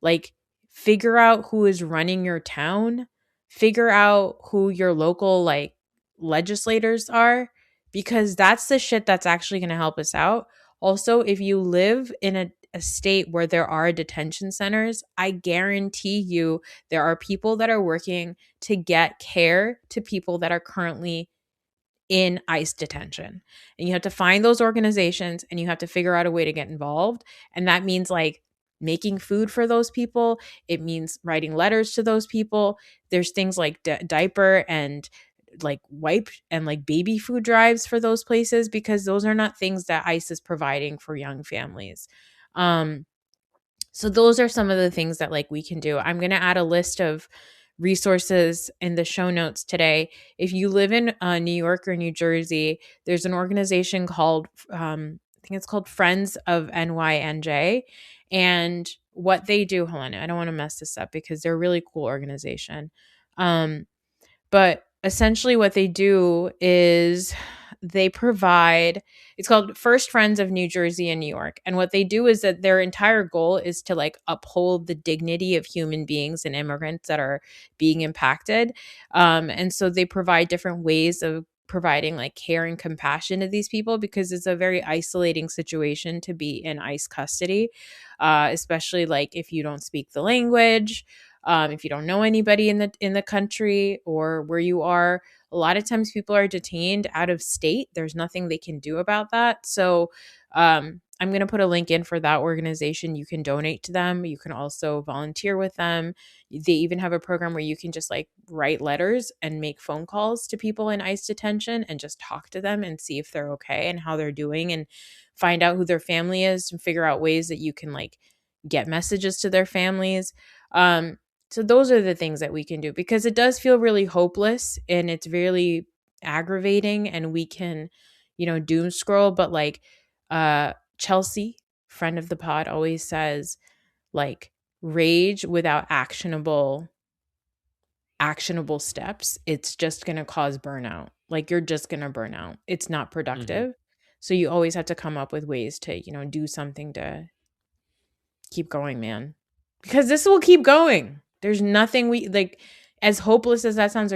like, figure out who is running your town, figure out who your local, like, legislators are, because that's the shit that's actually going to help us out. Also, if you live in a state where there are detention centers, I guarantee you there are people that are working to get care to people that are currently in ICE detention. And you have to find those organizations and you have to figure out a way to get involved. And that means like making food for those people. It means writing letters to those people. There's things like diaper and like wipe and like baby food drives for those places because those are not things that ICE is providing for young families. Um, so those are some of the things that like we can do. I'm going to add a list of resources in the show notes today. If you live in New York or New Jersey, there's an organization called I think it's called Friends of NYNJ, and what they do. Hold on, I don't want to mess this up because they're a really cool organization. Um, but essentially, what they do is they provide, it's called First Friends of New Jersey and New York. And what they do is that their entire goal is to like uphold the dignity of human beings and immigrants that are being impacted. And so they provide different ways of providing like care and compassion to these people because it's a very isolating situation to be in ICE custody, especially like if you don't speak the language, if you don't know anybody in the country or where you are. A lot of times people are detained out of state. There's nothing they can do about that. So I'm going to put a link in for that organization. You can donate to them. You can also volunteer with them. They even have a program where you can just like write letters and make phone calls to people in ICE detention and just talk to them and see if they're okay and how they're doing and find out who their family is and figure out ways that you can like get messages to their families. So those are the things that we can do because it does feel really hopeless and it's really aggravating and we can, doom scroll. But like Chelsea, friend of the pod, always says, like, rage without actionable steps, it's just going to cause burnout. Like you're just going to burn out. It's not Hmm. productive. So you always have to come up with ways to, do something to keep going, man. Because this will keep going. There's nothing we like as hopeless as that sounds,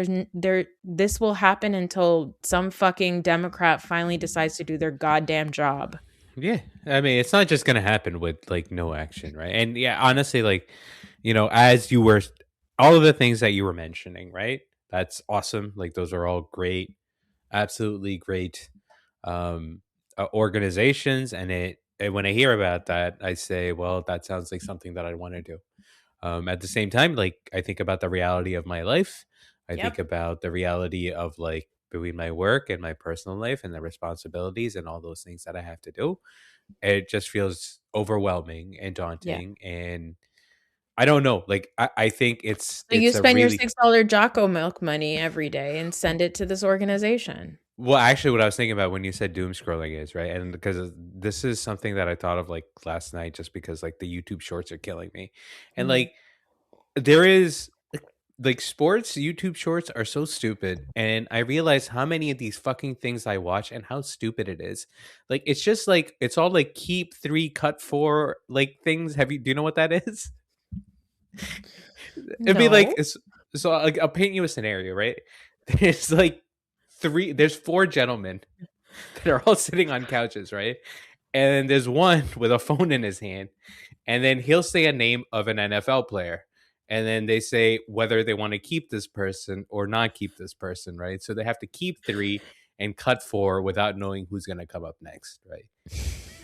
this will happen until some fucking Democrat finally decides to do their goddamn job. Yeah, I mean, it's not just gonna happen with like no action, right? And yeah, honestly, like as you were, all of the things that you were mentioning, right? That's awesome. Like those are all great, absolutely great um, organizations. And when I hear about that, I say, well, that sounds like something that I want to do. At the same time, like I think about the reality of my life. I think Yep. about the reality of like between my work and my personal life and the responsibilities and all those things that I have to do. It just feels overwhelming and Yeah. daunting. And I don't know. Like I think So you it's a spend your really $6 Jocko milk money every day and send it to this organization. well, actually, what I was thinking about when you said doom scrolling is right, and because this is something that I thought of like last night, just because like the YouTube Shorts are killing me, and Mhm. like there is like sports YouTube Shorts are so stupid, and I realize how many of these fucking things I watch and how stupid it is. Like it's just like it's all like keep three, cut four, like things. Do you know what that is? It'd be like No. so. Like, I'll paint you a scenario, right? There's like there's four gentlemen that are all sitting on couches, right? And there's one with a phone in his hand, and then he'll say a name of an NFL player, and then they say whether they want to keep this person or not keep this person, right? So they have to keep three and cut four without knowing who's going to come up next, right?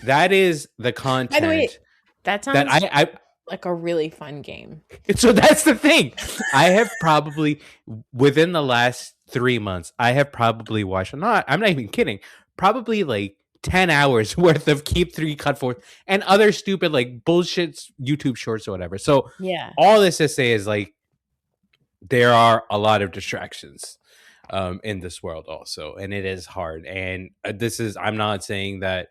That is the By the way, content that that sounds I like a really fun game. so that's the thing. I have probably within the last 3 months, I have probably watched. I'm not even kidding. Probably like 10 hours worth of keep three, cut four, and other stupid like bullshit YouTube shorts or whatever. So Yeah. all this to say is like there are a lot of distractions in this world also, and it is hard. And this is I'm not saying that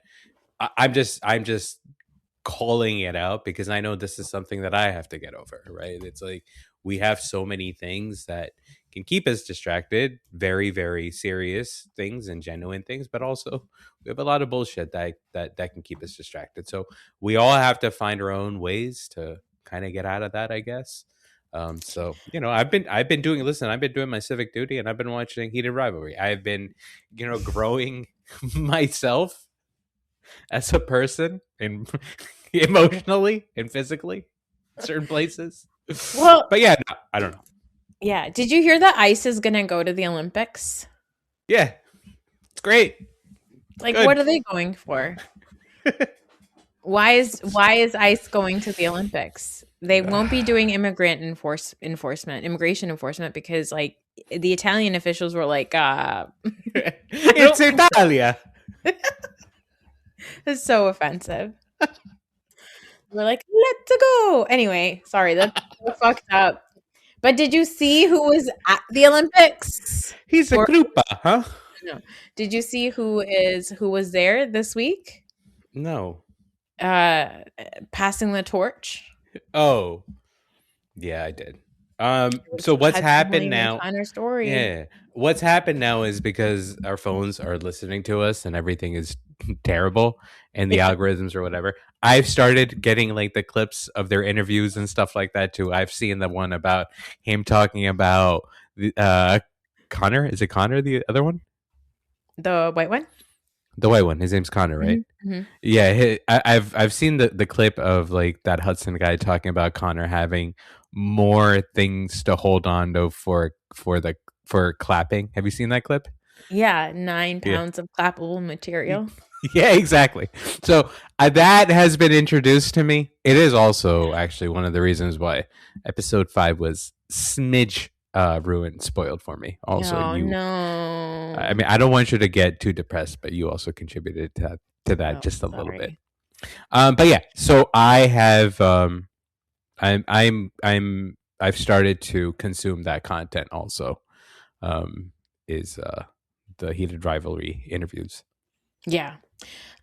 I'm just calling it out because I know this is something that I have to get over, right? It's like we have so many things that can keep us distracted, very, very serious things and genuine things, but also we have a lot of bullshit that can keep us distracted. So we all have to find our own ways to kind of get out of that, I guess. So I've been doing listen, I've been doing my civic duty and I've been watching Heated Rivalry. I've been, growing myself as a person and emotionally and physically certain places. Well, But yeah, no, I don't know. yeah. Did you hear that ICE is going to go to the Olympics? Yeah, it's great. Like, what Good. are they going for? Why is ICE going to the Olympics? They won't be doing immigration enforcement because like the Italian officials were like, I It's don't think so. Italia. It's so offensive. We're like, let's go. Anyway, sorry, that's so fucked up. But did you see who was at the Olympics? He's a Or Krupa, huh? no? Did you see who was there this week? No. Uh, passing the torch. Oh, yeah, I did. It was So what's Hudson happened Horning and now? Connor Story. Yeah. What's happened now is because our phones are listening to us and everything is terrible and the algorithms or whatever. I've started getting like the clips of their interviews and stuff like that too. I've seen the one about him talking about Connor. Is it Connor, the other one? The white one? The white one. His name's Connor, right? Mhm, mhm. Yeah, I've seen the clip of like that Hudson guy talking about Connor having more things to hold on to for clapping. Have you seen that clip? Yeah, 9 Yeah. pounds of clappable material. Yeah, exactly. So that has been introduced to me. It is also actually one of the reasons why episode 5 was smidge ruined, spoiled for me. Also, Oh, I no. mean, I don't want you to get too depressed, but you also contributed to that Oh, just a little bit. sorry. But yeah, so I have I've started to consume that content also. Is the Heated Rivalry interviews. Yeah.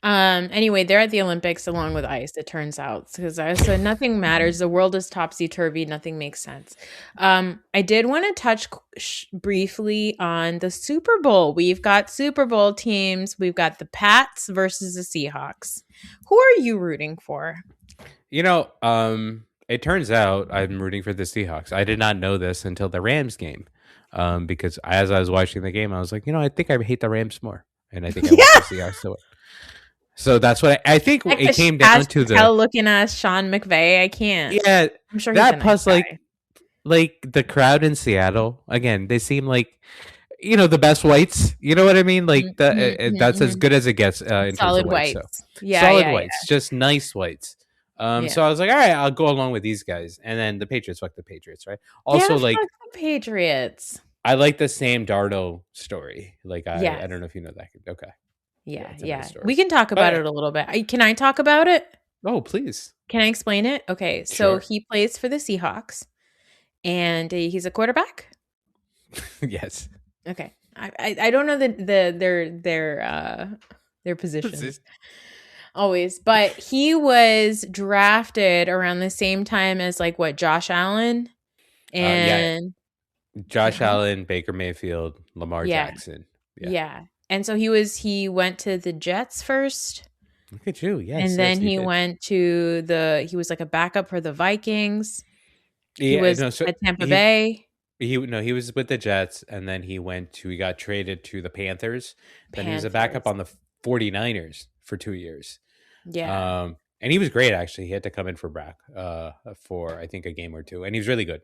Anyway, they're at the Olympics along with ICE, it turns out. Because I said nothing matters. The world is topsy-turvy, nothing makes sense. I did want to touch briefly on the Super Bowl. We've got Super Bowl teams. We've got the Pats versus the Seahawks. Who are you rooting for? It turns out I'm rooting for the Seahawks. I did not know this until the Rams game. Because as I was watching the game, I was like, I think I hate the Rams more. And I think I want the Yeah. Seahawks to win. So that's what I think Like it the came down Ash to Patel looking at Sean McVay. I can't. yeah, I'm sure he's a that nice plus guy. like the crowd in Seattle, again, they seem like the best whites. You know what I mean? Like Mhm, mhm, mhm, that's as mhm. good as it gets in terms of Solid whites. So whites. Yeah, solid yeah, yeah, whites, just nice whites. yeah. So I was like, all right, I'll go along with these guys. And then the Patriots, fuck the Patriots, right? Yeah, Also, fuck like the Patriots. I like the Sam Darnold story. Like I Yes. don't know if you know that. Okay, yeah, Yeah, it's a nice yeah. story. We can talk about But it a little bit. Can I talk about it? oh, please, Can I explain it? Okay, so sure, he plays for the Seahawks, and he's a quarterback. yes. Okay, I don't know their This positions is- always, but he was drafted around the same time as like what Josh Allen yeah, and Josh who? Allen, Baker Mayfield, Lamar Yeah, Jackson. Yeah, yeah. And so he went to the Jets first, look at you. Yes, and yes, then he he did. went to he was like a backup for the Vikings. He Yeah, was no. So at Tampa Bay he was with the Jets, and then he got traded to the Panthers. Then he was a backup Panthers. on the 49ers for 2 years. Yeah, And he was great actually. He had to come in for Brack for I think a game or two, and he was really good.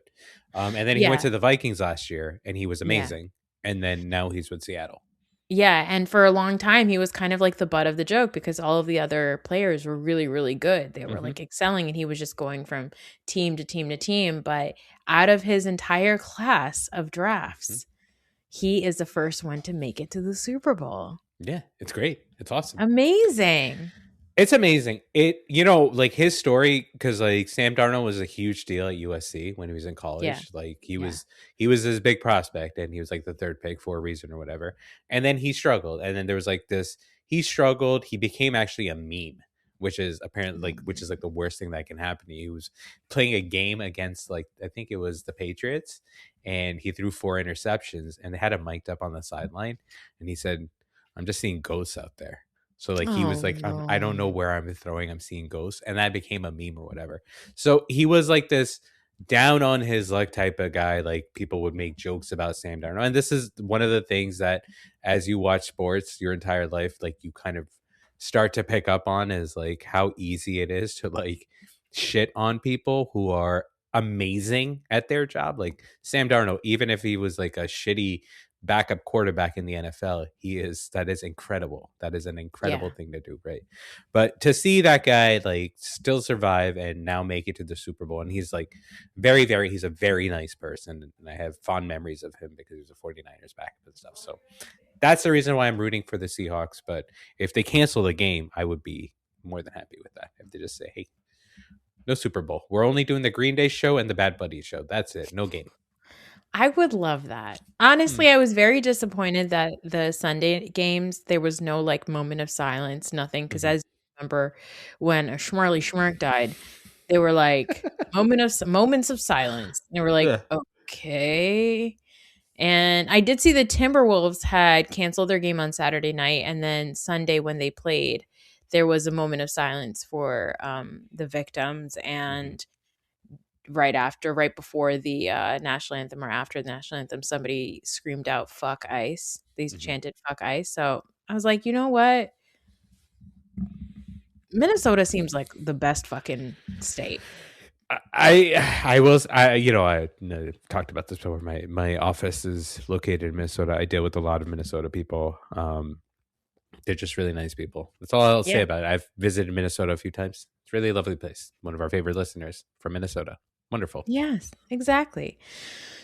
And then he went yeah, to the Vikings last year, and he was yeah. amazing. And then now he's with Seattle. Yeah, and for a long time, he was kind of like the butt of the joke because all of the other players were really, really good. They were Hmm. like excelling, and he was just going from team to team to team. But out of his entire class of Hmm. drafts, he is the first one to make it to the Super Bowl. Yeah, it's great. It's awesome. Amazing. It's amazing. Like his story, because like Sam Darnold was a huge deal at USC when he was in Yeah, college. Like yeah, he was this big prospect, and he was like the third pick for a reason or whatever. And then he struggled, and then there was like this. He struggled. He became actually a meme, which is like the worst thing that can happen to you. He was playing a game against like I think it was the Patriots, and he threw 4 interceptions, and they had him mic'd up on the sideline, and he said, "I'm just seeing ghosts out there." So like he was Oh like, I don't know no. where I'm throwing. I'm seeing ghosts, and that became a meme or whatever. So he was like this down on his luck type of guy. Like people would make jokes about Sam Darnold, and this is one of the things that, as you watch sports your entire life, like you kind of start to pick up on is like how easy it is to like shit on people who are amazing at their job. Like Sam Darnold, even if he was like a shitty backup quarterback in the NFL. That is incredible. That is an incredible Yeah. thing to do, right? But to see that guy like still survive and now make it to the Super Bowl, and he's like he's a very nice person. And I have fond memories of him because he was a 49ers backup and stuff. So that's the reason why I'm rooting for the Seahawks. But if they cancel the game, I would be more than happy with that. If they just say, hey, no Super Bowl. We're only doing the Green Day show and the Bad Buddy show. That's it. No game. I would love that. Hmm. Honestly, I was very disappointed that the Sunday games, there was no like moment of silence, nothing. Because Hmm. as you remember, when a Schmarley Schmirk died, they were like moments of silence. They were like, Yeah. okay. And I did see the Timberwolves had canceled their game on Saturday night, and then Sunday when they played, there was a moment of silence for the victims, Hmm. and right before the national anthem or after the national anthem, somebody screamed out "fuck ice." They Hmm. chanted "fuck ice." So I was like, you know what? Minnesota seems like the best fucking state. I will. I talked about this before. My office is located in Minnesota. I deal with a lot of Minnesota people. They're just really nice people. That's all I'll say Yeah. about it. I've visited Minnesota a few times. It's really a lovely place. One of our favorite listeners from Minnesota. Wonderful. Yes, exactly.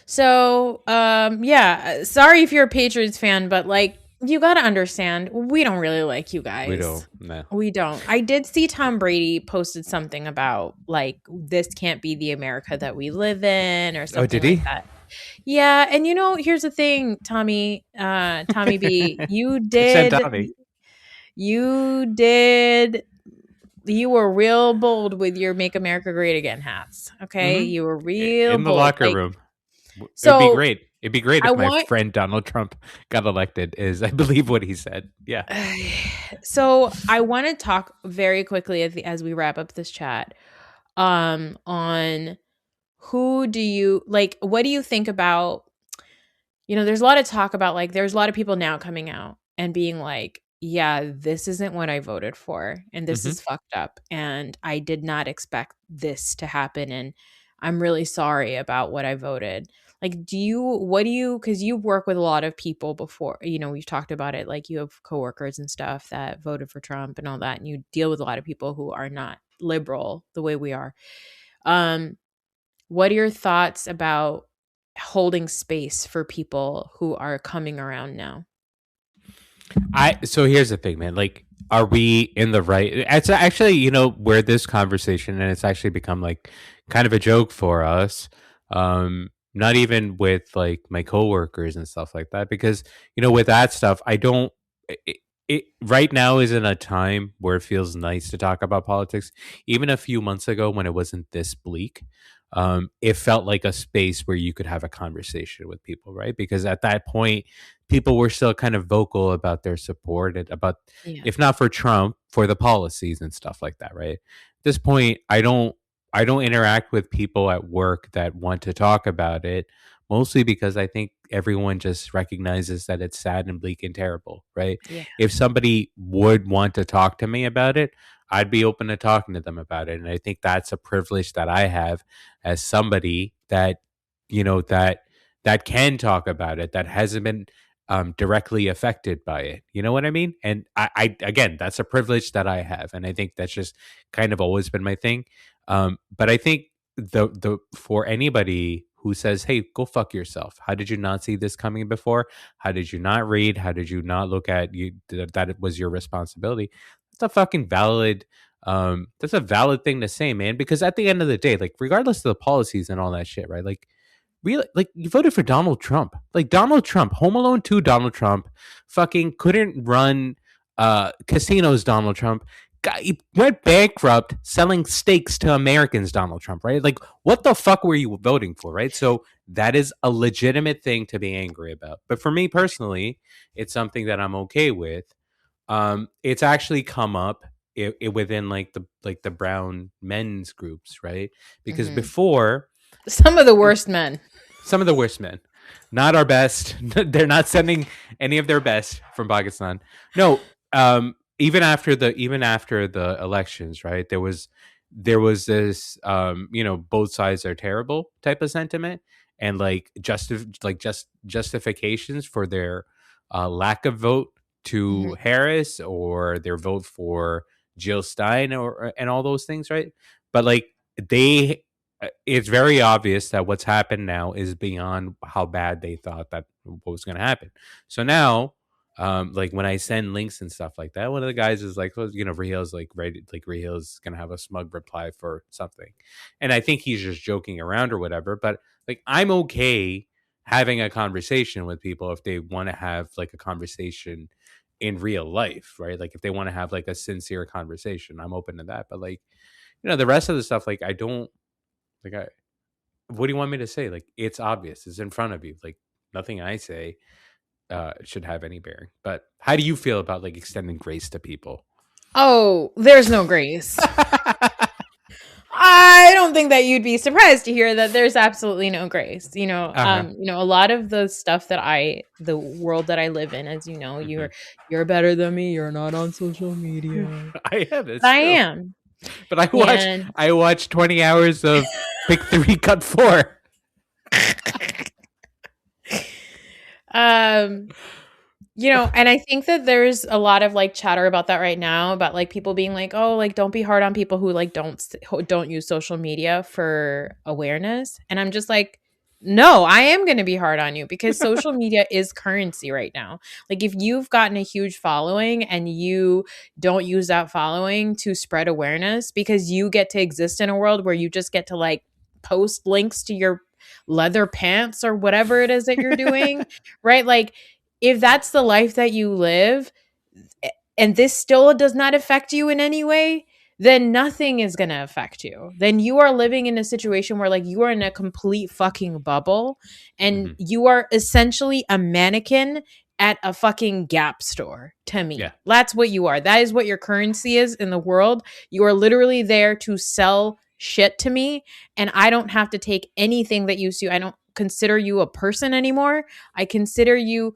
So, yeah, sorry if you're a Patriots fan, but like you got to understand, we don't really like you We guys. don't. Nah. We don't. I did see Tom Brady posted something about like this can't be the America that we live in or Oh, something did like he? that. Yeah, and here's the thing, Tommy B, Touchdown Tommy. you did you were real bold with your Make America Great Again hats. Okay? Hmm. You were real In the bold. locker Like room. It would be so great. It'd be great I if my want friend Donald Trump got elected. Is I believe what he said. Yeah. so I want to talk very quickly as we wrap up this chat on who do you like what do you think about there's a lot of talk about like there's a lot of people now coming out and being like, yeah, this isn't what I voted for and this Hmm. is fucked up and I did not expect this to happen and I'm really sorry about what I voted. Like cuz you work with a lot of people before, we've talked about it, like you have coworkers and stuff that voted for Trump and all that and you deal with a lot of people who are not liberal the way we are. Um what are your thoughts about holding space for people who are coming around now. I so here's the thing, man. Like, are we in the right? It's actually, where this conversation, and it's actually become like kind of a joke for us. Not even with like my coworkers and stuff like that, because with that stuff, I don't. It right now isn't a time where it feels nice to talk about politics. Even a few months ago, when it wasn't this bleak, it felt like a space where you could have a conversation with people, right? Because at that point, people were still kind of vocal about their support and about, Yeah. if not for Trump, for the policies and stuff like that, right? At this point, I don't interact with people at work that want to talk about it, mostly because I think everyone just recognizes that it's sad and bleak and terrible, right? Yeah. If somebody would want to talk to me about it, I'd be open to talking to them about it. And I think that's a privilege that I have as somebody that, that can talk about it, that hasn't been directly affected by it. You know what I mean? And I again, that's a privilege that I have, and I think that's just kind of always been my thing. But I think the for anybody who says, "Hey, go fuck yourself. How did you not see this coming before? How did you not read? How did you not look at you that it was your responsibility?" That's a fucking valid. That's a valid thing to say, man. Because at the end of the day, like regardless of the policies and all that shit, right? Like really, like you voted for Donald Trump. Like Donald Trump, Home Alone 2 Donald Trump, fucking couldn't run casinos Donald Trump. He went bankrupt selling steaks to Americans, Donald Trump, right? Like, what the fuck were you voting for, right? So that is a legitimate thing to be angry about. But for me personally, it's something that I'm okay with. It's actually come up within like the brown men's groups, right? Because Hmm. before, Some of the worst men. some of the worst men, not our best. They're not sending any of their best from Pakistan. No, even after the elections, right? There was this both sides are terrible type of sentiment, and like justifications for their lack of vote to Hmm. Harris or their vote for Jill Stein or and all those things, right? But like they it's very obvious that what's happened now is beyond how bad they thought that what was going to happen. So now, like when I send links and stuff like that, one of the guys is like, well, Raheel's like ready, like Raheel's going to have a smug reply for something. And I think he's just joking around or whatever. But like, I'm okay having a conversation with people if they want to have like a conversation in real life, right? Like if they want to have like a sincere conversation, I'm open to that. But like, the rest of the stuff, like I don't like I what do you want me to say? Like, it's obvious. It's in front of you. Like, nothing I say should have any bearing. But how do you feel about like extending grace to people? Oh, there's no grace. I don't think that you'd be surprised to hear that there's absolutely no grace. Uh-huh. A lot of the stuff the world that I live in, as you know, Hmm. you're better than me. You're not on social media, I am. but It's I true. am. But I watch. And I watch 20 hours of Pick Three, Cut Four. um, and I think that there's a lot of like chatter about that right now about like people being like, "Oh, like don't be hard on people who like who don't use social media for awareness." And I'm just like, "No, I am going to be hard on you because social media is currency right now. Like if you've gotten a huge following and you don't use that following to spread awareness because you get to exist in a world where you just get to like post links to your leather pants or whatever it is that you're doing, right? Like if that's the life that you live and this still does not affect you in any way, then nothing is going to affect you. Then you are living in a situation where like you are in a complete fucking bubble and Hmm. you are essentially a mannequin at a fucking Gap store to Yeah. me. That's what you are. That is what your currency is in the world. You are literally there to sell shit to me and I don't have to take anything that you do. I don't consider you a person anymore. I consider you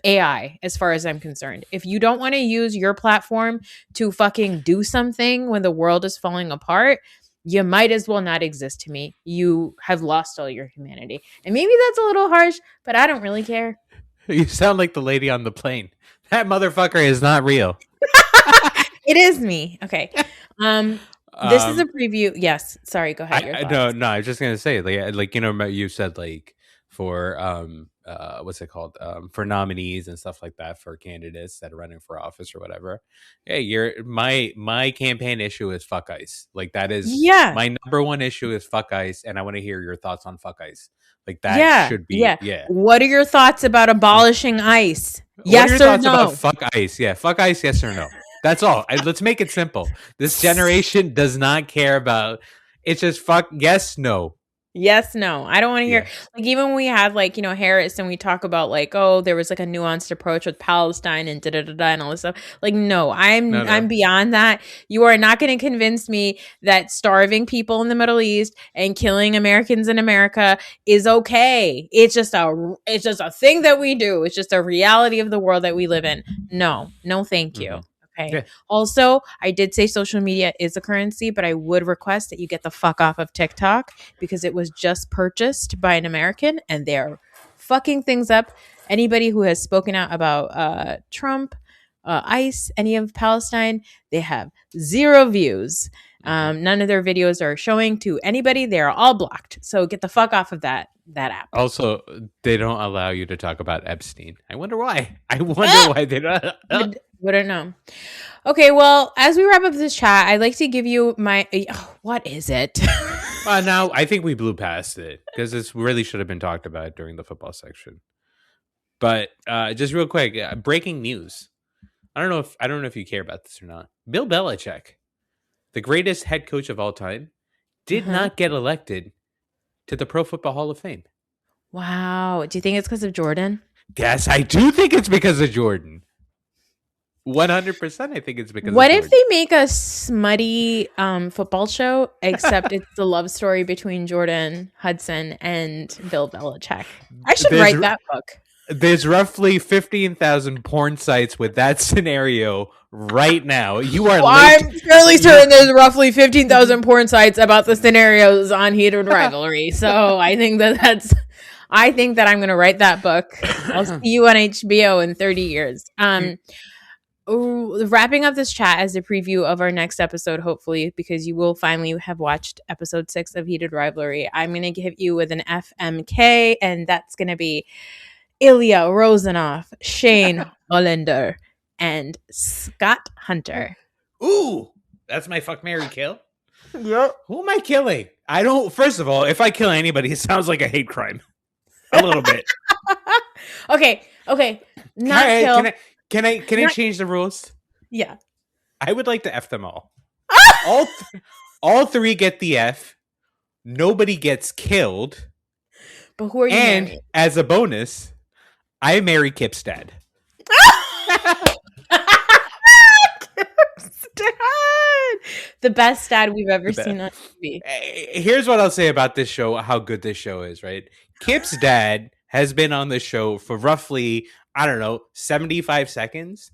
AI as far as I'm concerned. If you don't want to use your platform to fucking do something when the world is falling apart, you might as well not exist to me. You have lost all your humanity. And maybe that's a little harsh, but I don't really care. You sound like the lady on the plane. That motherfucker is not real. It is me. Okay. Um this is a um, preview. Yes. Sorry, go ahead. Your I no thoughts. no. I was just gonna say like you said like for what's it called, for nominees and stuff like that for candidates that are running for office or whatever. Hey, you're my campaign issue is fuck ICE. Like that is Yeah. my number one issue is fuck ICE, and I want to hear your thoughts on fuck ICE. Like that Yeah. should be, Yeah. yeah. What are your thoughts about abolishing ICE? What are your Yes or thoughts about no? fuck ICE? Yeah, fuck ICE, yes or no. That's all. Let's make it simple. This generation does not care about. It's just fuck yes, no. Yes, no. I don't want to hear, Yeah, like, even when we have, like, Harris, and we talk about, like, oh, there was like a nuanced approach with Palestine and da da da da and all this stuff. Like, no, no, I'm no. beyond that. You are not going to convince me that starving people in the Middle East and killing Americans in America is okay. It's just a thing that we do. It's just a reality of the world that we live in. No, no, thank Hmm. you. Okay. Yeah. Also, I did say social media is a currency, but I would request that you get the fuck off of TikTok because it was just purchased by an American and they're fucking things up. Anybody who has spoken out about Trump, ICE, any of Palestine, they have zero views. Hmm. None of their videos are showing to anybody. They're all blocked. So get the fuck off of that app. Also, they don't allow you to talk about Epstein. I wonder why. I wonder why they don't. Wouldn't know. Okay, well, as we wrap up this chat, I'd like to give you my. What is it? Now I think we blew past it because this really should have been talked about during the football section. But just real quick, breaking news. I don't know if you care about this or not. Bill Belichick, the greatest head coach of all time, did Uh-huh. not get elected to the Pro Football Hall of Fame. Wow. Do you think it's because of Jordan? Yes, I do think it's because of Jordan. 100%, I think it's because of What if Jordan. they make a smutty football show, except it's the love story between Jordan Hudson and Bill Belichick? I should There's write that book. there's roughly 15,000 porn sites with that scenario right now. You are Well, late. I'm fairly You, certain there's roughly 15,000 porn sites about the scenarios on Heated Rivalry. So I think that I'm going to write that book. I'll see you on HBO in 30 years. Wrapping up this chat as a preview of our next episode, hopefully, because you will finally have watched episode 6 of Heated Rivalry. I'm going to give you with an FMK, and that's going to be Ilya Rozanov, Shane Hollander, and Scott Hunter. ooh, that's my fuck Mary kill. Yep. Who am I killing? I don't. First of all, if I kill anybody, it sounds like a hate crime. A little bit. Okay. Not All right, kill. can I Not- change the rules? Yeah. I would like to F them all. All three get the F. Nobody gets killed. But who are you And marrying? as a bonus, I marry Kip's dad. Dad! The best dad we've ever The best. seen on TV. Here's what I'll say about this show, how good this show is, right? Kip's dad has been on the show for roughly, I don't know, 75 seconds.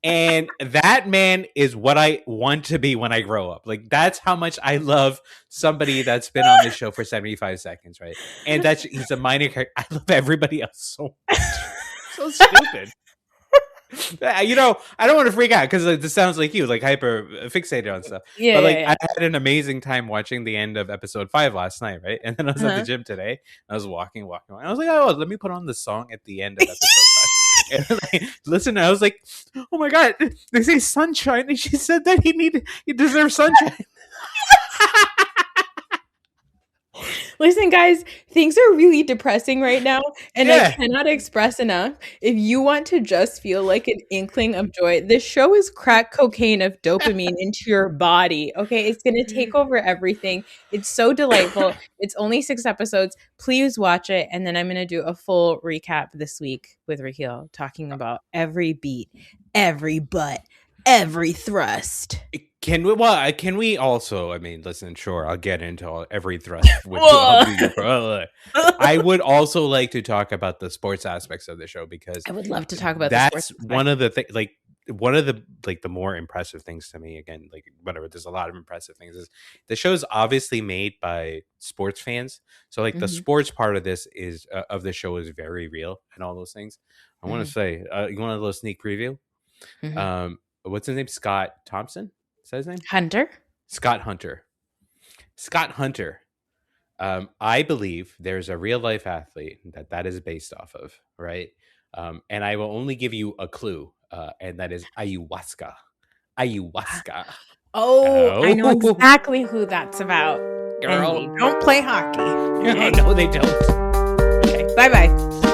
And that man is what I want to be when I grow up. Like, that's how much I love somebody that's been on the show for 75 seconds, right? And he's a minor character. I love everybody else so much. So stupid. I don't want to freak out because this sounds like you, like hyper fixated on stuff. Yeah, But like, yeah. I had an amazing time watching the end of episode 5 last night, right? And then I was at the gym today. I was walking. And I was like, oh, let me put on the song at the end of episode 5. And like, listen, I was like, oh my god, they say sunshine, and she said that he deserves sunshine. Listen, guys, things are really depressing right now, and I Yeah. cannot express enough. If you want to just feel like an inkling of joy, this show is crack cocaine of dopamine into your body. Okay, it's gonna take over everything. It's so delightful. It's only 6 episodes. Please watch it, and then I'm gonna do a full recap this week with Raheel, talking about every beat, every butt, every thrust. Can we also? I mean, listen. Sure, I'll get into every thrust with you. I'll do your I would also like to talk about the sports aspects of the show because I would love to talk about that's the sports one of the things. Like one of the more impressive things to me. Again, like whatever. There's a lot of impressive things. Is the show's obviously made by sports fans, so like the Mhm. sports part of this is of the show is very real and all those things. I want to say, you want a little sneak preview? Mhm. What's his name? Scott Thompson. Is that his name? Hunter. Scott Hunter. Scott Hunter I believe there's a real life athlete that is based off of, right? And I will only give you a clue, and that is ayahuasca. Ayahuasca. Oh, I know Oh, exactly who that's about. And girl. they don't play hockey. Oh, Okay. no, they don't. Okay. Bye bye.